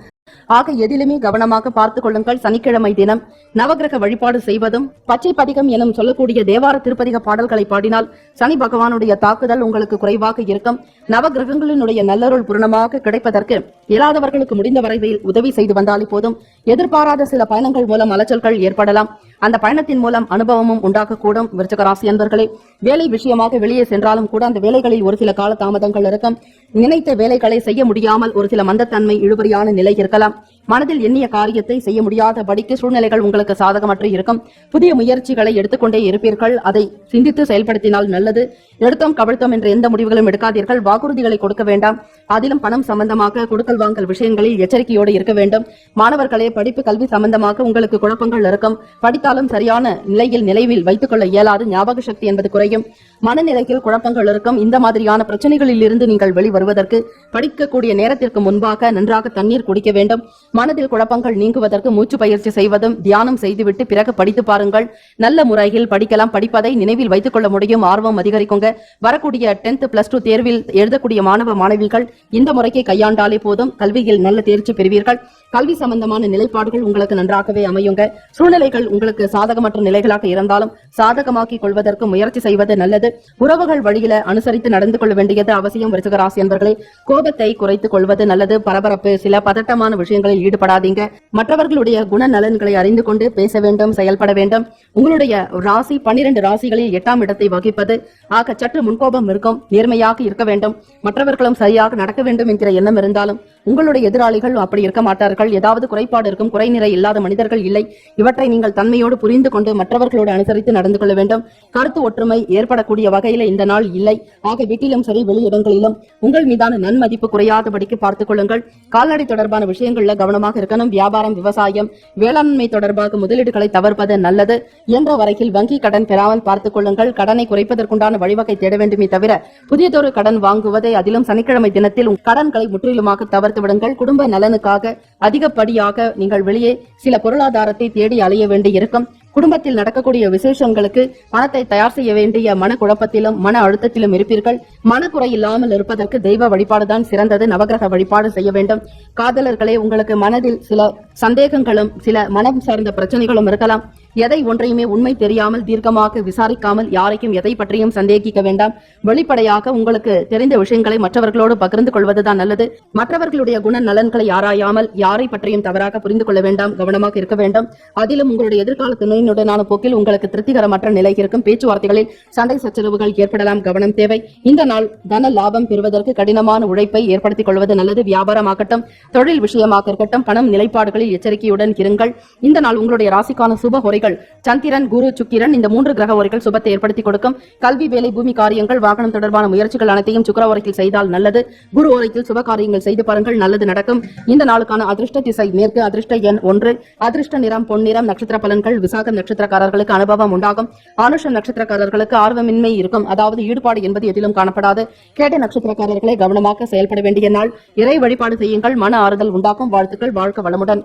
ஆக எதிலுமே கவனமாக பார்த்துக் கொள்ளுங்கள். சனிக்கிழமை தினம் நவகிரக வழிபாடு செய்வதும் பச்சை பதிகம் எனும் சொல்லக்கூடிய தேவார திருப்பதிக பாடல்களை பாடினால் சனி பகவானுடைய தாக்குதல் உங்களுக்கு குறைவாக இருக்கும். நவகிரகங்களினுடைய நல்லருள் பூரணமாக கிடைப்பதற்கு இயலாதவர்களுக்கு முடிந்த வரைவில் உதவி செய்து வந்தாலே போதும். எதிர்பாராத சில பயணங்கள் மூலம் அலைச்சல்கள் ஏற்படலாம். அந்த பயணத்தின் மூலம் அனுபவமும் உண்டாகக்கூடும். விருச்சிக ராசி அன்பர்களே, வேலை விஷயமாக வெளியே சென்றாலும் கூட அந்த வேலைகளில் ஒரு சில கால தாமதங்கள் இருக்கும். நினைத்த வேலைகளை செய்ய முடியாமல் ஒரு சில மந்தத்தன்மை இழுபறியான நிலை இருக்கலாம். மனதில் எண்ணிய காரியத்தை செய்ய முடியாதபடிக்கு சூழ்நிலைகள் உங்களுக்கு சாதகமற்று இருக்கும். புதிய முயற்சிகளை எடுத்துக்கொண்டே இருப்பீர்கள். அதை சிந்தித்து செயல்படுத்தினால் நல்லது. எடுத்தோம் கவிழ்த்தோம் என்ற எந்த முடிவுகளும் எடுக்காதீர்கள். வாக்குறுதிகளை கொடுக்க வேண்டாம். அதிலும் பணம் சம்பந்தமாக கொடுக்கல் வாங்கல் விஷயங்களில் எச்சரிக்கையோடு இருக்க வேண்டும். மாணவர்களே, படிப்பு கல்வி சம்பந்தமாக உங்களுக்கு குழப்பங்கள் இருக்கும். படித்தாலும் சரியான நிலையில் வைத்துக் கொள்ள இயலாது. ஞாபக சக்தி என்பது குறையும். மனநிலையில் குழப்பங்கள் இருக்கும். இந்த மாதிரியான பிரச்சனைகளில் இருந்து நீங்கள் வெளிவருவதற்கு படிக்கக்கூடிய நேரத்திற்கு முன்பாக நன்றாக தண்ணீர் குடிக்க வேண்டும். மனதில் குழப்பங்கள் நீங்குவதற்கு மூச்சு பயிற்சி செய்வதும் தியானம் செய்துவிட்டு பிறகு படித்து பாருங்கள். நல்ல முறையில் படிக்கலாம். படிப்பதை நினைவில் வைத்துக் கொள்ள முடியும். ஆர்வம் அதிகரிக்குங்க. வரக்கூடிய 10th +2 தேர்வில் எழுதக்கூடிய மாணவ மாணவிகள் இந்த முறையை கையாண்டாலே போதும். கல்வியில் நல்ல தேர்ச்சி பெறுவீர்கள். கல்வி சம்பந்தமான நிலைப்பாடுகள் உங்களுக்கு நன்றாகவே அமையுங்க. சூழ்நிலைகள் உங்களுக்கு சாதகமற்ற நிலைகளாக இருந்தாலும் சாதகமாக்கிக் கொள்வதற்கு முயற்சி செய்வது நல்லது. உறவுகள் வழியில அனுசரித்து நடந்து கொள்ள வேண்டியது அவசியம். விருச்சிக ராசி அன்பர்களே, கோபத்தை குறைத்துக் கொள்வது நல்லது. பரபரப்பு சில பதட்டமான விஷயங்களில் ஈடுபடாதீங்க. மற்றவர்களுடைய குணநலன்களை அறிந்து கொண்டு பேச வேண்டும், செயல்பட வேண்டும். உங்களுடைய ராசி 12 ராசிகளில் 8ஆம் இடத்தை வகிப்பது. ஆக சற்று முன்கோபம் இருக்கும். நேர்மையாக இருக்க வேண்டும். மற்றவர்களும் சரியாக நடக்க வேண்டும் என்கிற எண்ணம் இருந்தாலும் உங்களுடைய எதிராளிகள் அப்படி இருக்க மாட்டார்கள். ஏதாவது குறைபாடு இருக்கும், குறைநிறை இல்லாத மனிதர்கள் இல்லை. இவற்றை நீங்கள் தன்மையோடு புரிந்து கொண்டு மற்றவர்களோடு அனுசரித்து நடந்து கொள்ள வேண்டும். கருத்து ஒற்றுமை ஏற்படக்கூடிய வகையில இந்த நாள் இல்லை. ஆக வீட்டிலும் சரி வெளியிடங்களிலும் உங்கள் மீதான நன்மதிப்பு குறையாதபடிக்கு பார்த்துக் கொள்ளுங்கள். கால்நடை தொடர்பான விஷயங்கள்ல கவனமாக இருக்கணும். வியாபாரம், விவசாயம், வேளாண்மை தொடர்பாக முதலீடுகளை தவிர்ப்பது நல்லது. என்ற வரையில் வங்கி கடன் பெறாமல் பார்த்துக் கொள்ளுங்கள். கடனை குறைப்பதற்குண்டான வழிவகை தேட வேண்டுமே தவிர புதியதொரு கடன் வாங்குவதை, அதிலும் சனிக்கிழமை தினத்தில் கடன்களை முற்றிலுமாக தவிர்த்து விடுங்கள். குடும்ப நலனுக்காக அதிகப்படியாக நீங்கள் வெளியே சில பொருளாதாரத்தை தேடி அலைய வேண்டி இருக்கும். குடும்பத்தில் நடக்கக்கூடிய விசேஷங்களுக்கு பணத்தை தயார் செய்ய வேண்டிய மனக்குழப்பத்திலும் மன அழுத்தத்திலும் இருப்பீர்கள். மனக்குறை இல்லாமல் இருப்பதற்கு தெய்வ வழிபாடுதான் சிறந்தது. நவகிரக வழிபாடு செய்ய வேண்டும். காதலர்களே, உங்களுக்கு மனதில் சில சந்தேகங்களும் சில மனம் சார்ந்த பிரச்சனைகளும் இருக்கலாம். எதை ஒன்றையுமே உண்மை தெரியாமல் தீர்க்கமாக விசாரிக்காமல் யாரையும் எதை பற்றியும் சந்தேகிக்க வேண்டாம். வெளிப்படையாக உங்களுக்கு தெரிந்த விஷயங்களை மற்றவர்களோடு பகிர்ந்து கொள்வதுதான் நல்லது. மற்றவர்களுடைய குண நலன்களை ஆராயாமல் யாரை பற்றியும் தவறாக புரிந்து கொள்ள வேண்டாம். கவனமாக இருக்க வேண்டும். அதிலும் உங்களுடைய எதிர்கால துணையினுடனான போக்கில் உங்களுக்கு திருப்திகரமற்ற நிலை இருக்கும். பேச்சுவார்த்தைகளில் சண்டை சச்சரவுகள் ஏற்படலாம். கவனம் தேவை. இந்த நாள் தன லாபம் பெறுவதற்கு கடினமான உழைப்பை ஏற்படுத்திக் கொள்வது நல்லது. வியாபாரமாகட்டும், தொழில் விஷயமாக இருக்கட்டும், பணம் நிலைப்பாடுகளில் எச்சரிக்கையுடன் இருங்கள். இந்த நாள் உங்களுடைய ராசிக்கான சுப உரைகள் சந்திரன், குரு, சுக்கிரன் இந்த 3 கிரக உரைகள் சுபத்தை ஏற்படுத்தி கொடுக்கும். கல்வி, வேலை, பூமி காரியங்கள், வாகனம் தொடர்பான முயற்சிகள் அனைத்தையும் சுக்கிர உரையில் செய்தால் நல்லது. குரு உரையில் சுப காரியங்கள் செய்து பாருங்கள், நல்லது நடக்கும். இந்த நாளுக்கான அதிர்ஷ்ட திசை மேற்கு, அதிர்ஷ்ட எண் 1, அதிர்ஷ்ட நிறம் பொன்னிறம். நட்சத்திர பலன்கள்: விசாகம் நட்சத்திரக்காரர்களுக்கு அனுபவம் உண்டாகும். அனுஷம் நட்சத்திரக்காரர்களுக்கு ஆர்வமின்மை இருக்கும், அதாவது ஈடுபாடு என்பது எதிலும் காணப்படாது. கேட்டை நட்சத்திரக்காரர்களை கவனமாக செயல்பட வேண்டிய நாள். இறை வழிபாடு செய்யுங்கள், மன ஆறுதல் உண்டாகும். வாழ்த்துக்கள். வாழ்க வளமுடன்.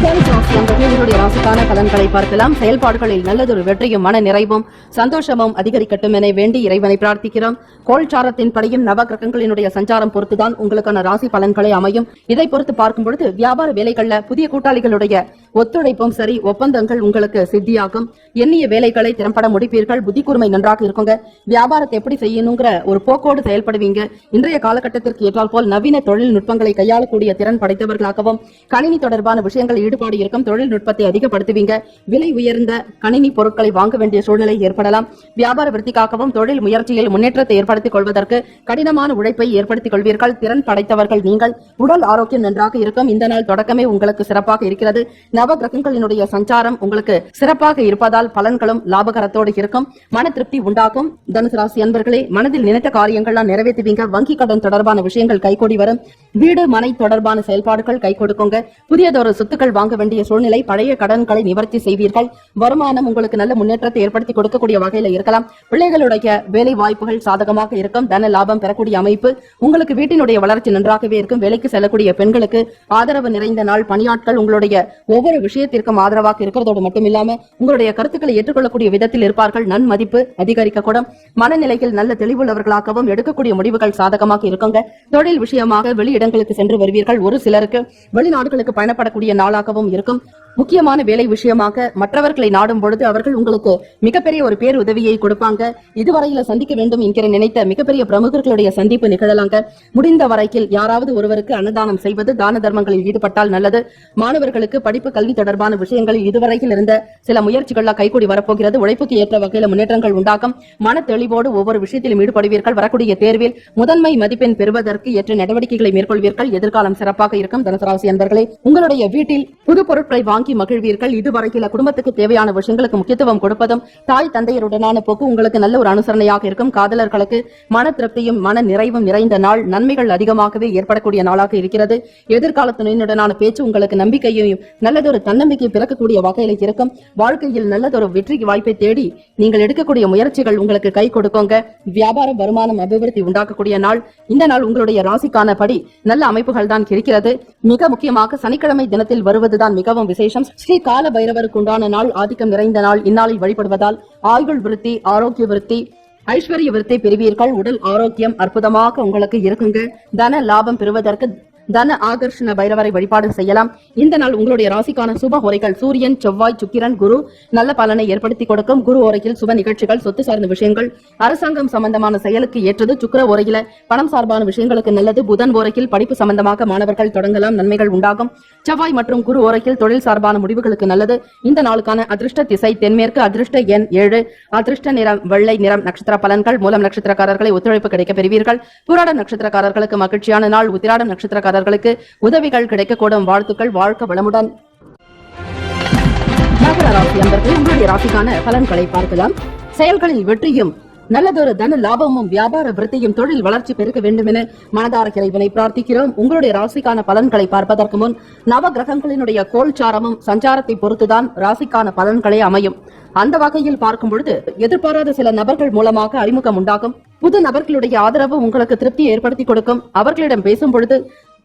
உங்களுடைய ராசிக்கான பலன்களை பார்க்கலாம். செயல்பாடுகளில் நல்லதொரு வெற்றியும் மன நிறைவும் சந்தோஷமும் அதிகரிக்கட்டும் என வேண்டி இறைவனை பிரார்த்திக்கிறோம். கோல்சாரத்தின் படியும் நவ கிரகங்களினுடைய சஞ்சாரம் பொறுத்துதான் உங்களுக்கான ராசி பலன்களை அமையும். இதை பொறுத்து பார்க்கும் பொழுது வியாபார வேலைகள்ல புதிய கூட்டாளிகளுடைய ஒத்துழைப்பும் சரி, ஒப்பந்தங்கள் உங்களுக்கு சித்தியாகும். எண்ணிய வேலைகளை திறம்பட முடிப்பீர்கள். புத்தி கூர்மை நன்றாக இருக்குங்க. வியாபாரத்தை எப்படி செய்யணுங்கிற ஒரு போக்கோடு செயல்படுவீங்க. இன்றைய காலகட்டத்திற்கு ஏற்றால் போல் நவீன தொழில்நுட்பங்களை கையாளக்கூடிய திறன் படைத்தவர்களாகவும் கணினி தொடர்பான விஷயங்கள் ஈடுபாடு இருக்கும். தொழில்நுட்பத்தை அதிகப்படுத்துவீங்க. விலை உயர்ந்த கணினி பொருட்களை வாங்க வேண்டிய சூழ்நிலை ஏற்படலாம். வியாபார விருத்திக்காகவும் தொழில் முயற்சியில் முன்னேற்றத்தை ஏற்படுத்திக் கொள்வதற்கு கடினமான உழைப்பை ஏற்படுத்திக் கொள்வீர்கள். திறன் படைத்தவர்கள் நீங்கள். உடல் ஆரோக்கியம் நன்றாக இருக்கும். இந்த நாள் தொடக்கமே உங்களுக்கு சிறப்பாக இருக்கிறது. நவ கிரகங்களினுடைய சஞ்சாரம் உங்களுக்கு சிறப்பாக இருப்பதால் பலன்களும் லாபகரத்தோடு இருக்கும். மன திருப்தி உண்டாகும். தனுசு ராசி அன்பர்களே, மனதில் நினைத்த காரியங்கள்லாம் நிறைவேற்றுவீங்க. வங்கி கடன் தொடர்பான விஷயங்கள் கைகூடி வரும். வீடு மனை தொடர்பான செயல்பாடுகள் கை கொடுக்குங்க. புதியதொரு சொத்துக்கள் வாங்க வேண்டிய சூழ்நிலை. பழைய கடன்களை நிவர்த்தி செய்வீர்கள். வருமானம் உங்களுக்கு நல்ல முன்னேற்றத்தை ஏற்படுத்தி கொடுக்கக்கூடிய வகையில இருக்கலாம். பிள்ளைகளுடைய வேலை வாய்ப்புகள் சாதகமாக இருக்கும். தன லாபம் பெறக்கூடிய அமைப்பு உங்களுக்கு. வீட்டினுடைய வளர்ச்சி நன்றாகவே இருக்கும். வேலைக்கு செல்லக்கூடிய பெண்களுக்கு ஆதரவு நிறைந்த நாள். பணியாட்கள் உங்களுடைய ஒவ்வொரு விஷயத்திற்கும் ஆதரவாக இருக்கிறதோடு மட்டும் இல்லாம உங்களுடைய கருத்துக்களை ஏற்றுக்கொள்ளக்கூடிய விதத்தில் இருப்பார்கள். நன்மதிப்பு அதிகரிக்கக்கூடும். மனநிலையில் நல்ல தெளிவுள்ளவர்களாகவும் எடுக்கக்கூடிய முடிவுகள் சாதகமாக இருக்குங்க. தொழில் விஷயமாக வெளியிடங்களுக்கு சென்று வருவீர்கள். ஒரு சிலருக்கு வெளிநாடுகளுக்கு பயணப்படக்கூடிய நாளாகவும் இருக்கும். முக்கியமான வேலை விஷயமாக மற்றவர்களை நாடும் பொழுது அவர்கள் உங்களுக்கு மிகப்பெரிய ஒரு பேர் உதவியை கொடுப்பாங்க. இதுவரையில சந்திக்க வேண்டும் என்கிற நினைத்த மிகப்பெரிய பிரமுகர்களுடைய சந்திப்பு நிகழலாங்க. முடிந்த வரையில் யாராவது ஒருவருக்கு அன்னதானம் செய்வது, தான தர்மங்களில் ஈடுபட்டால் நல்லது. மாணவர்களுக்கு படிப்பு கல்வி தொடர்பான விஷயங்களில் இதுவரையில் இருந்த சில முயற்சிகள் கைகூடி வரப்போகிறது. உழைப்புக்கு ஏற்ற வகையில் முன்னேற்றங்கள் உண்டாகும். மன தெளிவோடு ஒவ்வொரு விஷயத்திலும் ஈடுபடுவீர்கள். வரக்கூடிய தேர்வில் முதன்மை மதிப்பெண் பெறுவதற்கு ஏற்ற நடவடிக்கைகளை மேற்கொள்வீர்கள். எதிர்காலம் சிறப்பாக இருக்கும். தனுசு என்பர்களே, உங்களுடைய வீட்டில் புது பொருட்களை வாங்கி மகிழ்வீர்கள். இதுவரையில் குடும்பத்துக்கு தேவையான விஷயங்களுக்கு முக்கியத்துவம் கொடுப்பதும் தாய் தந்தையருடனான போக்கு உங்களுக்கு நல்ல ஒரு அனுசரணையாக இருக்கும். காதலர்களுக்கு மன திருப்தியும் மன நிறைவும் நிறைந்த நாள். நன்மைகள் அதிகமாகவே ஏற்படக்கூடிய நாளாக இருக்கிறது. எதிர்கால துணையினுடனான பேச்சு உங்களுக்கு நம்பிக்கையையும் நல்லதொரு தன்னம்பிக்கை பிறக்கக்கூடிய வகையில் இருக்கும். வாழ்க்கையில் நல்லதொரு வெற்றி வாய்ப்பை தேடி நீங்கள் எடுக்கக்கூடிய முயற்சிகள் உங்களுக்கு கை கொடுக்குங்க. வியாபார வருமானம் அபிவிருத்தி உண்டாக்கக்கூடிய நாள். இந்த நாள் உங்களுடைய ராசிக்கான படி நல்ல அமைப்புகள் தான் இருக்கிறது. மிக முக்கியமாக சனிக்கிழமை தினத்தில் வருவதுதான் மிகவும் விசேஷம். ஸ்ரீ கால பைரவருக்கு உண்டான நாள். ஆதிக்கம் நிறைந்த நாள். இந்நாளில் வழிபடுவதால் ஆயுள் விருத்தி, ஆரோக்கிய விருத்தி, ஐஸ்வர்ய விருத்தி பெறுவீர்கள். உடல் ஆரோக்கியம் அற்புதமாக உங்களுக்கு இருக்குங்க. தன லாபம் பெறுவதற்கு தன ஆகர்ஷண பைரவரை வழிபாடு செய்யலாம். இந்த நாள் உங்களுடைய ராசிக்கான சுப ஓரைகள் சூரியன், செவ்வாய், சுக்கிரன், குரு நல்ல பலனை ஏற்படுத்தி கொடுக்கும். குரு ஓரையில் சுப நிகழ்ச்சிகள், சொத்து சார்ந்த விஷயங்கள், அரசாங்கம் சம்பந்தமான செயலுக்கு ஏற்றது. சுக்கிர ஓரையில பணம் சார்பான விஷயங்களுக்கு நல்லது. புதன் ஓரையில் படிப்பு சம்பந்தமாக மாணவர்கள் தொடங்கலாம், நன்மைகள் உண்டாகும். செவ்வாய் மற்றும் குரு ஓரையில் தொழில் சார்பான முடிவுகளுக்கு நல்லது. இந்த நாளுக்கான அதிர்ஷ்ட திசை தென்மேற்கு, அதிர்ஷ்ட எண் 7, அதிர்ஷ்ட நிறம் வெள்ளை நிறம். நட்சத்திர பலன்கள்: மூலம் நட்சத்திரக்காரர்களை ஒத்துழைப்பு கிடைக்க பெறுவீர்கள். பூராடம் நட்சத்திரக்காரர்களுக்கு மகிழ்ச்சியான நாள். உத்திராடம் நட்சத்திரக்காரர்களுக்கு உதவிகள் கிடைக்கக்கூடும். வாழ்த்துக்கள், வாழ்க்கை வளமுடன். மகர ராசி அன்பர்கள், உங்களுடைய ராசிக்கான பலன்களை பார்க்கலாம். செயல்களில் வெற்றியும் நல்லதொரு தன லாபமும் வியாபார விருத்தியும் தொழில் வளர்ச்சி பெருக்க வேண்டும் என மனதார இறைவனை பிரார்த்திக்கிறோம். உங்களுடைய ராசிக்கான பலன்களை பார்ப்பதற்கு முன் நவ கிரகங்களினுடைய கோல்சாரமும் சஞ்சாரத்தை பொறுத்துதான் ராசிக்கான பலன்களே அமையும். அந்த வகையில் பார்க்கும் பொழுது எதிர்பாராத சில நபர்கள் மூலமாக அறிமுகம் உண்டாகும். புது நபர்களுடைய ஆதரவு உங்களுக்கு திருப்தியை ஏற்படுத்தி கொடுக்கும். அவர்களிடம் பேசும் பொழுது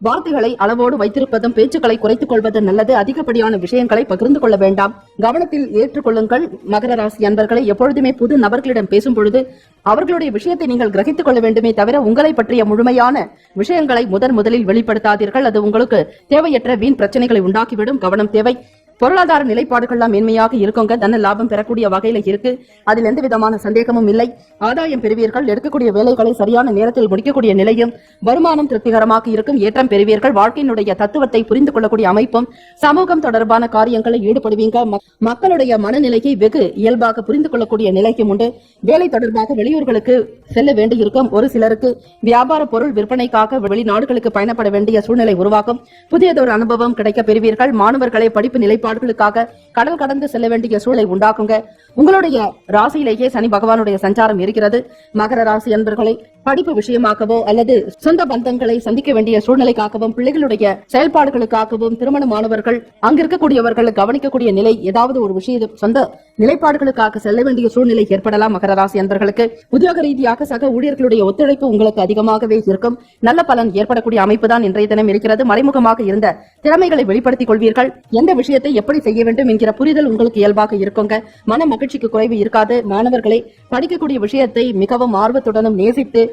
வார்த்தைகளை அளவோடு வைத்திருப்பதும் பேச்சுக்களை குறைத்துக் கொள்வதும் நல்லது. அதிகப்படியான விஷயங்களை பகிர்ந்து கொள்ள வேண்டாம், கவனத்தில் ஏற்றுக்கொள்ளுங்கள். மகர ராசி அன்பர்களை எப்பொழுதுமே புது நபர்களிடம் பேசும் பொழுது அவர்களுடைய விஷயத்தை நீங்கள் கிரகித்துக் கொள்ள வேண்டுமே தவிர உங்களை பற்றிய முழுமையான விஷயங்களை முதலில் வெளிப்படுத்தாதீர்கள். அது உங்களுக்கு தேவையற்ற வீண் பிரச்சனைகளை உண்டாக்கிவிடும். கவனம் தேவை. பொருளாதார நிலைப்பாடுகள்லாம் மேன்மையாக இருக்குங்க. தன லாபம் பெறக்கூடிய வகையில இருக்கு, அதில் எந்த விதமான சந்தேகமும் இல்லை. ஆதாயம் பெறுவீர்கள். எடுக்கக்கூடிய வேலைகளை சரியான நேரத்தில் முடிக்கக்கூடிய நிலையும், வருமானம் திருப்திகரமாக இருக்கும். ஏற்றம் பெறுவீர்கள். வாழ்க்கையினுடைய தத்துவத்தை புரிந்து கொள்ளக்கூடிய அமைப்பும், சமூகம் தொடர்பான காரியங்களில் ஈடுபடுவீங்க. மக்களுடைய மனநிலையை வெகு இயல்பாக புரிந்து கொள்ளக்கூடிய நிலைக்கும் உண்டு. வேலை தொடர்பாக வெளியூர்களுக்கு செல்ல வேண்டியிருக்கும். ஒரு சிலருக்கு வியாபார பொருள் விற்பனைக்காக வெளிநாடுகளுக்கு பயணப்பட வேண்டிய சூழ்நிலை உருவாகும். புதியதொரு அனுபவம் கிடைக்க பெறுவீர்கள். மாணவர்களை படிப்பு நிலைப்பாடுகளுக்காக கடல் கடந்து செல்ல வேண்டிய சூழலை உண்டாக்குங்க. உங்களுடைய ராசியிலேயே சனி பகவானுடைய சஞ்சாரம் இருக்கிறது. மகர ராசி அன்பர்களை படிப்பு விஷயமாகவோ அல்லது சொந்த பந்தங்களை சந்திக்க வேண்டிய சூழ்நிலைக்காகவும், பிள்ளைகளுடைய செயல்பாடுகளுக்காகவும், திருமணமானவர்கள் அங்கிருக்கக்கூடியவர்கள் கவனிக்கக்கூடிய நிலை, ஏதாவது ஒரு விஷயம் சொந்த நிலைப்பாடுகளுக்காக செல்ல வேண்டிய சூழ்நிலை ஏற்படலாம். மகர ராசி அன்பர்களுக்கு உத்தியோக ரீதியாக சக ஊழியர்களுடைய ஒத்துழைப்பு உங்களுக்கு அதிகமாகவே இருக்கும். நல்ல பலன் ஏற்படக்கூடிய அமைப்பு தான் இன்றைய தினம் இருக்கிறது. மறைமுகமாக இருந்த திறமைகளை வெளிப்படுத்திக் கொள்வீர்கள். எந்த விஷயத்தை எப்படி செய்ய வேண்டும் என்கிற புரிதல் உங்களுக்கு இயல்பாக இருக்குங்க. மன மகிழ்ச்சிக்கு குறைவு இருக்காது. மாணவர்களை படிக்கக்கூடிய விஷயத்தை மிகவும் ஆர்வத்துடனும் நேசித்து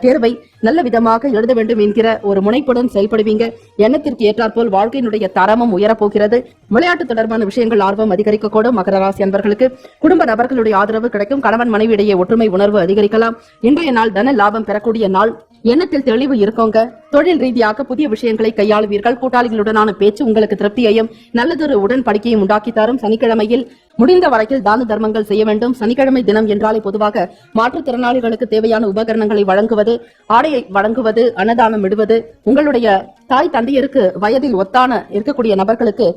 தேர்வை நல்ல விதமாக எழுத வேண்டும் என்கிற ஒரு முனைப்புடன் செயல்படுவீங்க. எண்ணத்திற்கு ஏற்றாற்போல் வாழ்க்கையினுடைய தரமும் உயரப்போகிறது. விளையாட்டு தொடர்பான விஷயங்கள் ஆர்வம் அதிகரிக்கக்கூடும். மகர ராசி அன்பர்களுக்கு குடும்ப நபர்களுடைய ஆதரவு கிடைக்கும். கணவன் மனைவியிடையே ஒற்றுமை உணர்வு அதிகரிக்கலாம். இன்றைய நாள் தன லாபம் பெறக்கூடிய நாள். எண்ணத்தில் தெளிவு இருக்கோங்க. தொழில் ரீதியாக புதிய விஷயங்களை கையாளுவீர்கள். கூட்டாளிகளுடனான பேச்சு உங்களுக்கு திருப்தியையும் நல்லதொரு உடன்படிக்கையும் உண்டாக்கி தரும். சனிக்கிழமையில் முடிந்த வரையில் தான தர்மங்கள் செய்ய வேண்டும். சனிக்கிழமை தினம் என்றாலே பொதுவாக மாற்றுத்திறனாளிகளுக்கு தேவையான உபகரணங்களை வழங்குவது, ஆடையை வழங்குவது, அன்னதானம் விடுவது, உங்களுடைய தாய் தந்தையருக்கு வயதில் ஒத்தான இருக்கக்கூடிய நபர்களுக்கு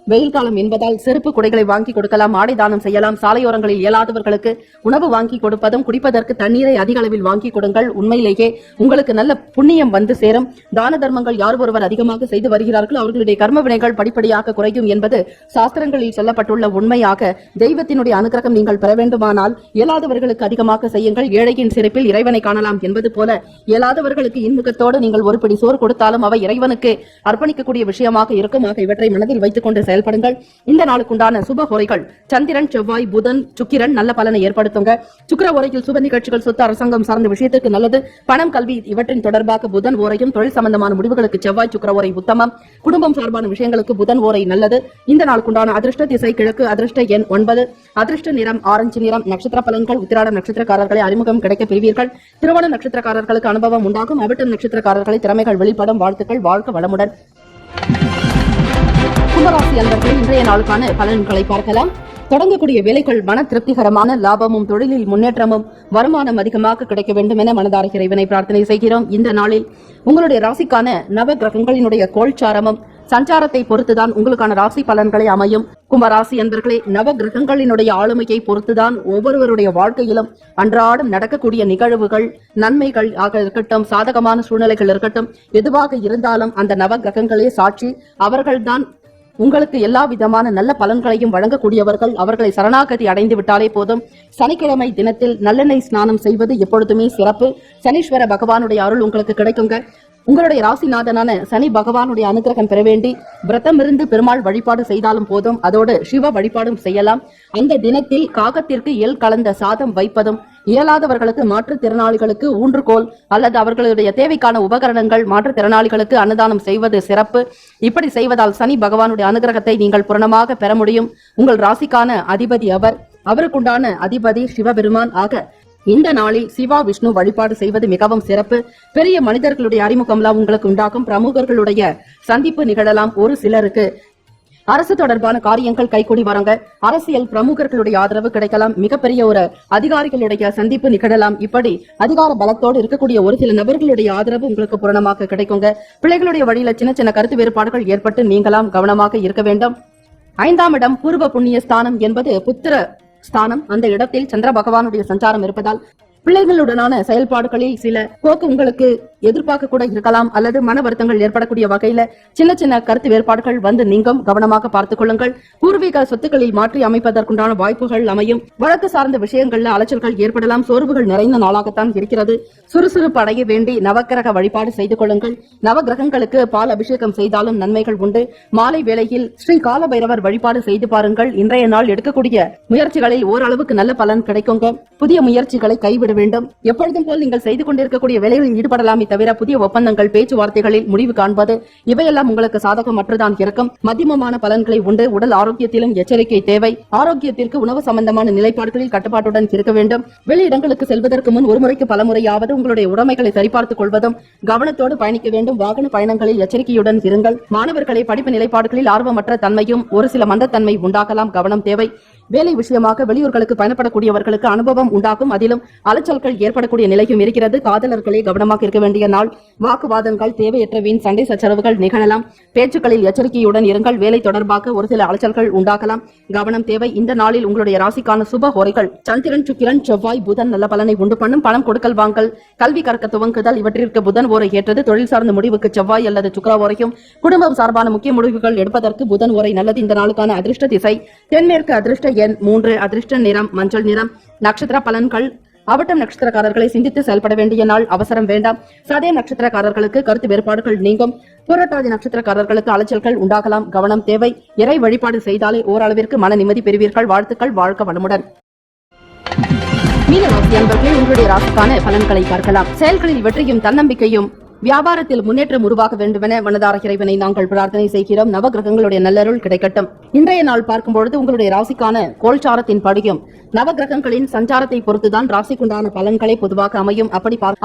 வெயில் காலம் என்பதால் செருப்பு குடைகளை வாங்கி கொடுக்கலாம். ஆடை தானம் செய்யலாம். சாலையோரங்களில் இயலாதவர்களுக்கு உணவு வாங்கி கொடுப்பதும், குடிப்பதற்கு தண்ணீரை அதிக அளவில் வாங்கி கொடுங்கள். உண்மையிலேயே உங்களுக்கு நல்ல புண்ணியம் வந்து சேரும். தான தர்மங்கள் யார் ஒருவர் அதிகமாக செய்து வருகிறார்கள் அவர்களுடைய கர்ம வினைகள் படிப்படியாக குறையும் என்பது சாஸ்திரங்களில் சொல்லப்பட்டுள்ள உண்மையாக தெய்வத்தினுடைய அனுகிரகம் நீங்கள் பெற வேண்டுமானால் இயலாதவர்களுக்கு அதிகமாக செய்யுங்கள். ஏழையின் சிறப்பில் இறைவனை காணலாம் என்பது போல இயலாதவர்களுக்கு இன்முகத்தோடு நீங்கள் ஒரு பிடி சோறு கொடுத்தாலும் அவை இறைவனுக்கு அர்ப்பணிக்கக்கூடிய விஷயமாக இருக்கும். ஆக இவற்றை மனதில் வைத்துக் கொண்டு செயல்படுங்கள். இந்த நாளுக்குண்டான சுப ஹோரைகள் சந்திரன், செவ்வாய், புதன், சுக்கிரன் நல்ல பலனை ஏற்படுத்துங்க. சுக்கிர ஓரையில் சுப நிகழ்ச்சிகள், சொத்து, அரசாங்கம் சார்ந்த விஷயத்திற்கு நல்லது. பணம், கல்வி இவற்றின் தொடர்பாக புதன் ஓரையும், தொழில் சம்பந்தமான முடிவுகளுக்கு செவ்வாய், சுக்கிர ஓரை உத்தமம். குடும்பம் சார்பான விஷயங்களுக்கு புதன் ஓரை நல்லது. இந்த நாளுக்குண்டான அதிர்ஷ்ட திசை கிழக்கு, அதிர்ஷ்ட எண் 9, அதிர்ஷ்ட நிறம் ஆரஞ்சு நிறம். நட்சத்திர பலன்கள்: உத்திராடம் நட்சத்திரக்காரர்களை அறிமுகம் கிடைக்க பெறுவீர்கள். திருவோண நட்சத்திரக்காரர்களுக்கு அனுபவம் உண்டாகும். அவிட்டம் நட்சத்திரக்காரர்களை திறமைகள் வெளிப்படும். வாழ்த்துக்கள், வாழ்க்கை வளமுடன். கும்பராசி அன்பர்கள் இன்றைய நாளுக்கான பலன்களை பார்க்கலாம். தொடங்கக்கூடிய வேலைகள் மன திருப்திகரமான லாபமும், தொழிலில் முன்னேற்றமும், வருமானம் அதிகமாக கிடைக்க வேண்டும் என மனதார இறைவனை பிரார்த்தனை செய்கிறோம். இந்த நாளில் உங்களுடைய ராசிக்கான நவ கிரகங்களினுடைய கோல்சாரமும் சஞ்சாரத்தை பொறுத்துதான் உங்களுக்கான ராசி பலன்களை அமையும். கும்பராசி அன்பர்களே, நவ கிரகங்களினுடைய ஆளுமையை பொறுத்துதான் ஒவ்வொருவருடைய வாழ்க்கையிலும் அன்றாடம் நடக்கக்கூடிய நிகழ்வுகள், நன்மைகள் ஆக இருக்கட்டும், சாதகமான சூழ்நிலைகள் இருக்கட்டும், எதுவாக இருந்தாலும் அந்த நவ கிரகங்களே சாட்சி. அவர்கள்தான் உங்களுக்கு எல்லா விதமான நல்ல பலன்களையும் வழங்கக்கூடியவர்கள். அவர்களை சரணாகதி அடைந்து விட்டாலே போதும். சனிக்கிழமை தினத்தில் நல்லெண்ணெய் ஸ்நானம் செய்வது எப்பொழுதுமே சிறப்பு. சனீஸ்வர பகவானுடைய அருள் உங்களுக்கு கிடைக்குங்க. உங்களுடைய ராசிநாதனான சனி பகவானுடைய அனுகிரகம் பெற வேண்டி விரதம் இருந்து பெருமாள் வழிபாடு செய்தாலும் போதும். அதோடு சிவ வழிபாடும் செய்யலாம். அந்த தினத்தில் காகத்திற்கு எள் கலந்த சாதம் வைப்பதும், இயலாதவர்களுக்கு, மாற்றுத்திறனாளிகளுக்கு ஊன்றுகோல் அல்லது அவர்களுடைய தேவைக்கான உபகரணங்கள், மாற்றுத்திறனாளிகளுக்கு அன்னதானம் செய்வது சிறப்பு. இப்படி செய்வதால் சனி பகவானுடைய அனுகிரகத்தை நீங்கள் பூரணமாக பெற முடியும். உங்கள் ராசிக்கான அதிபதி அவருக்குண்டான அதிபதி சிவபெருமான் ஆக இந்த நாளில் சிவா விஷ்ணு வழிபாடு செய்வது மிகவும் சிறப்பு. பெரிய மனிதர்களுடைய அறிமுகம்லாம் உங்களுக்கு உண்டாகும். பிரமுகர்களுடைய சந்திப்பு நிகழலாம். ஒரு சிலருக்கு அரசு தொடர்பான காரியங்கள் கைகூடி வரங்க. அரசியல் பிரமுகர்களுடைய ஆதரவு கிடைக்கலாம். மிகப்பெரிய ஒரு அதிகாரிகளுடைய சந்திப்பு நிகழலாம். இப்படி அதிகார பலத்தோடு இருக்கக்கூடிய ஒரு சில நபர்களுடைய ஆதரவு உங்களுக்கு பூரணமாக கிடைக்குங்க. பிள்ளைகளுடைய வழியில சின்ன சின்ன கருத்து வேறுபாடுகள் ஏற்பட்டு நீங்களாம் கவனமாக இருக்க வேண்டும். 5ஆம் இடம் பூர்வ புண்ணிய ஸ்தானம் என்பது புத்திர ஸ்தானம். அந்த இடத்தில் சந்திர பகவானுடைய சஞ்சாரம் இருப்பதால் பிள்ளைகளுடனான செயல்பாடுகளில் சில போக்கு உங்களுக்கு எதிர்பார்க்க கூட இருக்கலாம். அல்லது மன வருத்தங்கள் ஏற்படக்கூடிய வகையில சின்ன சின்ன கருத்து வேறுபாடுகள் வந்து நீங்கும். கவனமாக பார்த்துக் கொள்ளுங்கள். பூர்வீக சொத்துக்களில் மாற்றி அமைப்பதற்குண்டான வாய்ப்புகள் அமையும். வழக்கு சார்ந்த விஷயங்கள்ல அலைச்சல்கள் ஏற்படலாம். சோர்வுகள் நிறைந்த நாளாகத்தான் இருக்கிறது. சுறுசுறுப்பு அடைய வேண்டி நவக்கிரக வழிபாடு செய்து கொள்ளுங்கள். நவகிரகங்களுக்கு பால் அபிஷேகம் செய்தாலும் நன்மைகள் உண்டு. மாலை வேளையில் ஸ்ரீ கால பைரவர் வழிபாடு செய்து பாருங்கள். இன்றைய நாள் எடுக்கக்கூடிய முயற்சிகளில் ஓரளவுக்கு நல்ல பலன் கிடைக்குங்க. புதிய முயற்சிகளை கைவிட வேண்டும். எப்பொழுதும் போல் நீங்கள் செய்து கொண்டிருக்கக்கூடிய வேலைகளில் ஈடுபடலாமே தவிர புதிய ஒப்பந்தங்கள், பேச்சுவார்த்தைகளில் முடிவு காண்பது இவையெல்லாம் உங்களுக்கு சாதகமற்றதான் இருக்கும். மத்தியமமான பலன்களை உண்டு. உடல் ஆரோக்கியத்திலும் எச்சரிக்கை தேவை. ஆரோக்கியத்திற்கு உணவு சம்பந்தமான நிலைப்பாடுகளில் கட்டுப்பாட்டுடன் இருக்க வேண்டும். வெளியிடங்களுக்கு செல்வதற்கு முன் ஒரு முறைக்கு பல முறையாவது உங்களுடைய உடைமைகளை சரிபார்த்துக் கொள்வதும் கவனத்தோடு பயணிக்க வேண்டும். வாகன பயணங்களில் எச்சரிக்கையுடன் இருங்கள். மாணவர்களை படிப்பு நிலைப்பாடுகளில் ஆர்வமற்ற தன்மையும் ஒரு சில மந்தத்தன்மை உண்டாகலாம். கவனம் தேவை. வேலை விஷயமாக வெளியூர்களுக்கு பயணப்படக்கூடியவர்களுக்கு அனுபவம் உண்டாகும். அதிலும் அலைச்சல்கள் ஏற்படக்கூடிய நிலையும் இருக்கிறது. காதலர்களே கவனமாக இருக்க வேண்டிய நாள். வாக்குவாதங்கள், தேவையற்ற வீண் சண்டை சச்சரவுகள் நிகழலாம். பேச்சுக்களில் எச்சரிக்கையுடன் இருங்கள். வேலை தொடர்பாக ஒரு சில அலைச்சல்கள் உண்டாகலாம். கவனம் தேவை. இந்த நாளில் உங்களுடைய ராசிக்கான சுப ஹோரைகள் சந்திரன், சுக்கிரன், செவ்வாய், புதன் நல்ல பலனை உண்டு பண்ணும். பணம் கொடுக்கல் வாங்கல், கல்வி கற்க துவங்குதல் இவற்றிற்கு புதன் ஓரை ஏற்றது. தொழில் சார்ந்த முடிவுக்கு செவ்வாய் அல்லது சுக்கிர ஓரையும், குடும்பம் சார்பான முக்கிய முடிவுகள் எடுப்பதற்கு புதன் ஓரை நல்லது. இந்த நாளுக்கான அதிர்ஷ்ட திசை தென்மேற்கு. அதிர்ஷ்ட எண் 3. அதிர்ஷ்ட நிறம் மஞ்சள் நிறம். நட்சத்திர பலன்கள். அவட்டம் நட்சத்திரக்காரர்களை சிந்தித்து செயல்பட வேண்டிய நாள். அவசரம் வேண்டாம். சதயம் நட்சத்திரக்காரர்களுக்கு கருத்து வேறுபாடுகள் நீங்கும். புரட்டாதி நட்சத்திரக்காரர்களுக்கு அலைச்சல்கள் உண்டாகலாம். கவனம் தேவை. இறை வழிபாடு செய்தாலே ஓரளவிற்கு மன நிம்மதி பெறுவீர்கள். வாழ்த்துக்கள். வாழ்க வளமுடன். மீன ராசி அன்பர்களே, உங்களுடைய ராசிக்கான பலன்களை பார்க்கலாம். செயல்களில் வெற்றியும் தன்னம்பிக்கையும், வியாபாரத்தில் முன்னேற்றம் உருவாக வேண்டுமென மனதார இறைவனை நாங்கள் பிரார்த்தனை செய்கிறோம். நவகிரகங்களுடைய நல்லருள் கிடைக்கட்டும். இன்றைய நாள் பார்க்கும்பொழுது உங்களுடைய ராசிக்கான கோல்சாரத்தின் படியும் நவகிரகங்களின் சஞ்சாரத்தை பொறுத்துதான் ராசிக்குண்டான பலன்களை பொதுவாக அமையும்.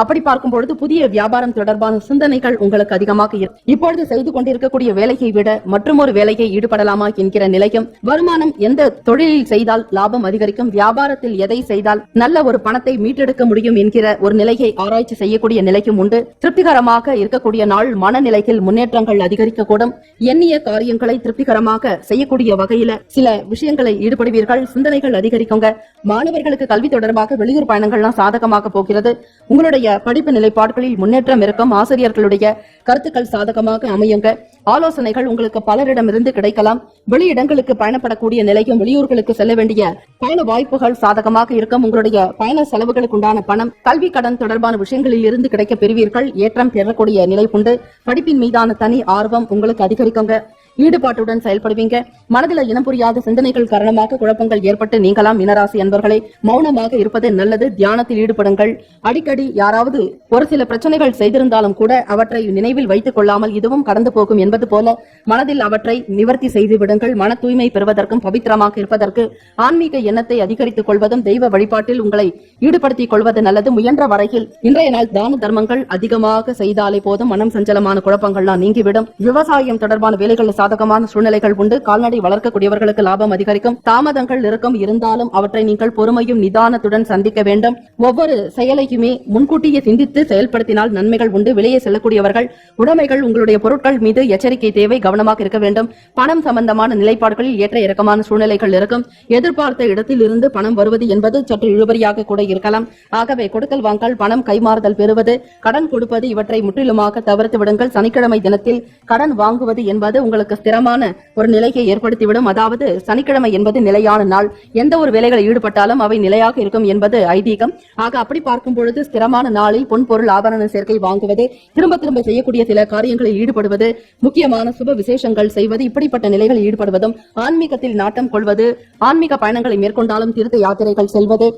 அப்படி பார்க்கும் பொழுது புதிய வியாபாரம் தொடர்பான சிந்தனைகள் உங்களுக்கு அதிகமாக இருக்கும். இப்பொழுது செய்து கொண்டிருக்கக்கூடிய வேலையை விட மற்றொரு வேலையை ஈடுபடலாமா என்கிற நிலையும், வருமானம் எந்த தொழிலில் செய்தால் லாபம் அதிகரிக்கும், வியாபாரத்தில் எதை செய்தால் நல்ல ஒரு பணத்தை மீட்டெடுக்க முடியும் என்கிற ஒரு நிலையை ஆராய்ச்சி செய்யக்கூடிய நிலையும் உண்டு. திருப்திகரமாக இருக்கக்கூடிய நாள். மனநிலையில் முன்னேற்றங்கள் அதிகரிக்கக்கூடும். எண்ணிய காரியங்களை திருப்திகரமாக செய்யக்கூடிய வகையில சில விஷயங்களை ஈடுபடுவீர்கள். சிந்தனைகள் அதிகரிக்குங்க. மாணவர்களுக்கு கல்வி தொடர்பாக வெளியூர் பயணங்கள்லாம் சாதகமாக போகிறது. உங்களுடைய படிப்பு நிலைப்பாடுகளில் முன்னேற்றம் இருக்கும். ஆசிரியர்களுடைய கருத்துக்கள் சாதகமாக அமையுங்க. ஆலோசனைகள் உங்களுக்கு பலரிடமிருந்து கிடைக்கலாம். வெளியிடங்களுக்கு பயணப்படக்கூடிய நிலையும், வெளியூர்களுக்கு செல்ல வேண்டிய பயண வாய்ப்புகள் சாதகமாக இருக்கும். உங்களுடைய பயண செலவுகளுக்கு உண்டான பணம், கல்வி கடன் தொடர்பான விஷயங்களில் இருந்து கிடைக்க பெறுவீர்கள். ஏற்றம் பெறக்கூடிய நிலை உண்டு. படிப்பின் மீதான தனி ஆர்வம் உங்களுக்கு அதிகரிக்குங்க. ஈடுபாட்டுடன் செயல்படுவீங்க. மனதில் இனம் புரியாத சிந்தனைகள் காரணமாக குழப்பங்கள் ஏற்பட்டு நீங்களாம். மீனராசி அன்பர்களை மௌனமாக இருப்பது நல்லது. தியானத்தில் ஈடுபடுங்கள். அடிக்கடி யாராவது ஒரு சில பிரச்சனைகள் செய்திருந்தாலும் கூட அவற்றை நினைவில் வைத்துக் கொள்ளாமல் இதுவும் கடந்து போகும் என்பது போல மனதில் அவற்றை நிவர்த்தி செய்து விடுங்கள். மன தூய்மை பெறுவதற்கும் பவித்திரமாக இருப்பதற்கு ஆன்மீக எண்ணத்தை அதிகரித்துக் கொள்வதும் தெய்வ வழிபாட்டில் உங்களை ஈடுபடுத்திக் கொள்வது நல்லது. முயன்ற வரையில் இன்றைய நாள் தான தர்மங்கள் அதிகமாக செய்தாலே போதும். மனம் சஞ்சலமான குழப்பங்கள்லாம் நீங்கிவிடும். விவசாயம் தொடர்பான வேலைகள் சாதகமான சூழ்நிலைகள் உண்டு. கால்நடை வளர்க்கக்கூடியவர்களுக்கு லாபம் அதிகரிக்கும். தாமதங்கள் இருக்கும். இருந்தாலும் அவற்றை நீங்கள் பொறுமையும் நிதானத்துடன் சந்திக்க வேண்டும். ஒவ்வொரு செயலையுமே முன்கூட்டியே சிந்தித்து செயல்படுத்தினால் நன்மைகள் உண்டு. வெளியே செல்லக்கூடியவர்கள் உடைமைகள், உங்களுடைய பொருட்கள் மீது எச்சரிக்கை தேவை. கவனமாக இருக்க வேண்டும். பணம் சம்பந்தமான நிலைப்பாடுகளில் ஏற்ற இறக்கமான சூழ்நிலைகள் இருக்கும். எதிர்பார்த்த இடத்தில் இருந்து பணம் வருவது என்பது சற்று இழுபறியாக கூட இருக்கலாம். ஆகவே கொடுக்கல் வாங்கல், பணம் கைமாறுதல் பெறுவது, கடன் கொடுப்பது இவற்றை முற்றிலுமாக தவிர்த்து விடுங்கள். சனிக்கிழமை தினத்தில் கடன் வாங்குவது என்பது உங்களுக்கு உங்களுக்கு ஸ்திரமான ஒரு நிலையை ஏற்படுத்திவிடும். அதாவது சனிக்கிழமை என்பது நிலையான நாள். எந்த ஒரு வேலைகளில் ஈடுபட்டாலும் அவை நிலையாக இருக்கும் என்பது ஐதீகம். ஆக அப்படி பார்க்கும் பொழுது ஸ்திரமான நாளில் பொன் பொருள் ஆபரண சேர்க்கை வாங்குவது, திரும்ப திரும்ப செய்யக்கூடிய சில காரியங்களில் ஈடுபடுவது, முக்கியமான சுப விசேஷங்கள் செய்வது, இப்படிப்பட்ட நிலைகளில் ஈடுபடுவதும், ஆன்மீகத்தில் நாட்டம் கொள்வது, ஆன்மீக பயணங்களை மேற்கொண்டாலும் தீர்த்த யாத்திரைகள் செல்வது,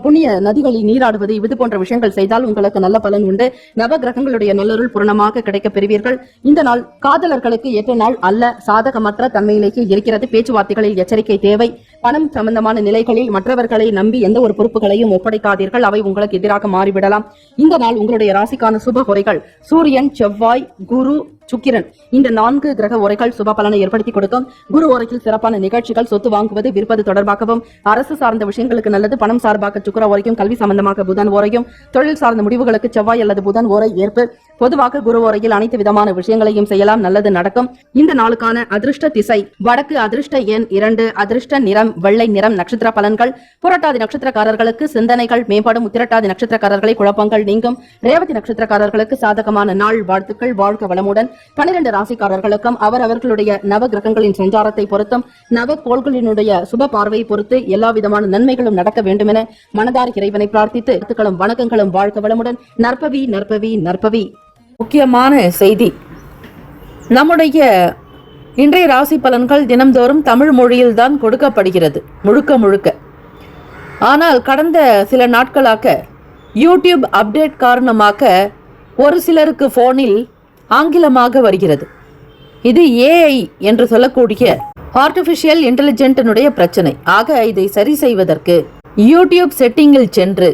புண்ணிய நதிகளில் நீராடுவது, இது போன்ற விஷயங்கள் செய்தால் உங்களுக்கு நல்ல பலன் உண்டு. நவ கிரகங்களுடைய நல்லருள் பூரணமாக கிடைக்கப் பெறுவீர்கள். இந்த நாள் காதலர்களுக்கு ஏற்ற நாள் அல்ல, சாதகமற்ற தன்மையிலேயே இருக்கிறது. பேச்சுவார்த்தைகளில் எச்சரிக்கை தேவை. பணம் சம்பந்தமான நிலைகளில் மற்றவர்களை நம்பி எந்த ஒரு பொறுப்புகளையும் ஒப்படைக்காதீர்கள், அவை உங்களுக்கு எதிராக மாறிவிடலாம். இந்த நாள் உங்களுடைய ராசிக்கான சுப உரைகள் சூரியன், செவ்வாய், குரு, சுக்கிரன், இந்த 4 கிரக உரைகள் சுப பலனை ஏற்படுத்தி கொடுக்கும். குரு உரையில் சிறப்பான நிகழ்ச்சிகள், சொத்து வாங்குவது, விற்பது தொடர்பாகவும், அரசு சார்ந்த விஷயங்களுக்கு நல்லது. பணம் சார்பாக சுக்கிர உரைக்கும், கல்வி சம்பந்தமாக புதன் உரையும், தொழில் சார்ந்த முடிவுகளுக்கு செவ்வாய் அல்லது புதன் உரை ஏற்பு. பொதுவாக குரு உரையில் அனைத்து விதமான விஷயங்களையும் செய்யலாம், நல்லது நடக்கும். இந்த நாளுக்கான அதிர்ஷ்ட திசை வடக்கு, அதிர்ஷ்ட எண் 2, அதிர்ஷ்ட நிறம் வெள்ளை நிறம். நட்சத்திர பலன்கள்: புரட்டாதி நட்சத்திரக்காரர்களுக்கு சிந்தனைகள் மேம்படும், உத்திரட்டாதி நட்சத்திரக்காரர்களை குழப்பங்கள் நீங்கும், ரேவதி நட்சத்திரக்காரர்களுக்கு சாதகமான நாள். வாழ்த்துக்கள், வாழ்க வளமுடன். 12 ராசிக்காரர்களுக்கும் அவர்களுடைய நவ கிரகங்களின் சஞ்சாரத்தை பொறுத்தும் நவ கோள்களினுடைய சுப பார்வையை பொறுத்து எல்லா விதமான நன்மைகளும் நடக்க வேண்டும் என மனதார இறைவனை பிரார்த்தித்து வாழ்த்துக்களும் வணக்கங்களும். வாழ்க வளமுடன். நற்பவி நற்பவி நற்பவி. முக்கியமான செய்தி: நம்முடைய இன்றைய ராசி பலன்கள் தினம்தோறும் தமிழ் மொழியில்தான் கொடுக்கப்படுகிறது முழுக்க முழுக்க. ஆனால் கடந்த சில நாட்களாக யூடியூப் அப்டேட் காரணமாக ஒரு சிலருக்கு போனில் ஆங்கிலமாக வருகிறது. இது ஏஐ என்று சொல்லக்கூடிய ஆர்டிபிஷியல் இன்டெலிஜென்டினுடைய பிரச்சனை. ஆக இதை சரி செய்வதற்கு யூடியூப் செட்டிங்கில் சென்று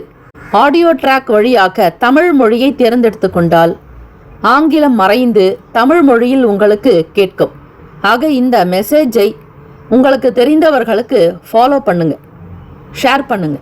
ஆடியோ ட்ராக் வழியாக தமிழ் மொழியை தேர்ந்தெடுத்து கொண்டால் ஆங்கிலம் மறைந்து தமிழ் மொழியில் உங்களுக்கு கேட்கும். ஆக இந்த மெசேஜை உங்களுக்கு தெரிந்தவர்களுக்கு ஃபாலோ பண்ணுங்க, ஷேர் பண்ணுங்க.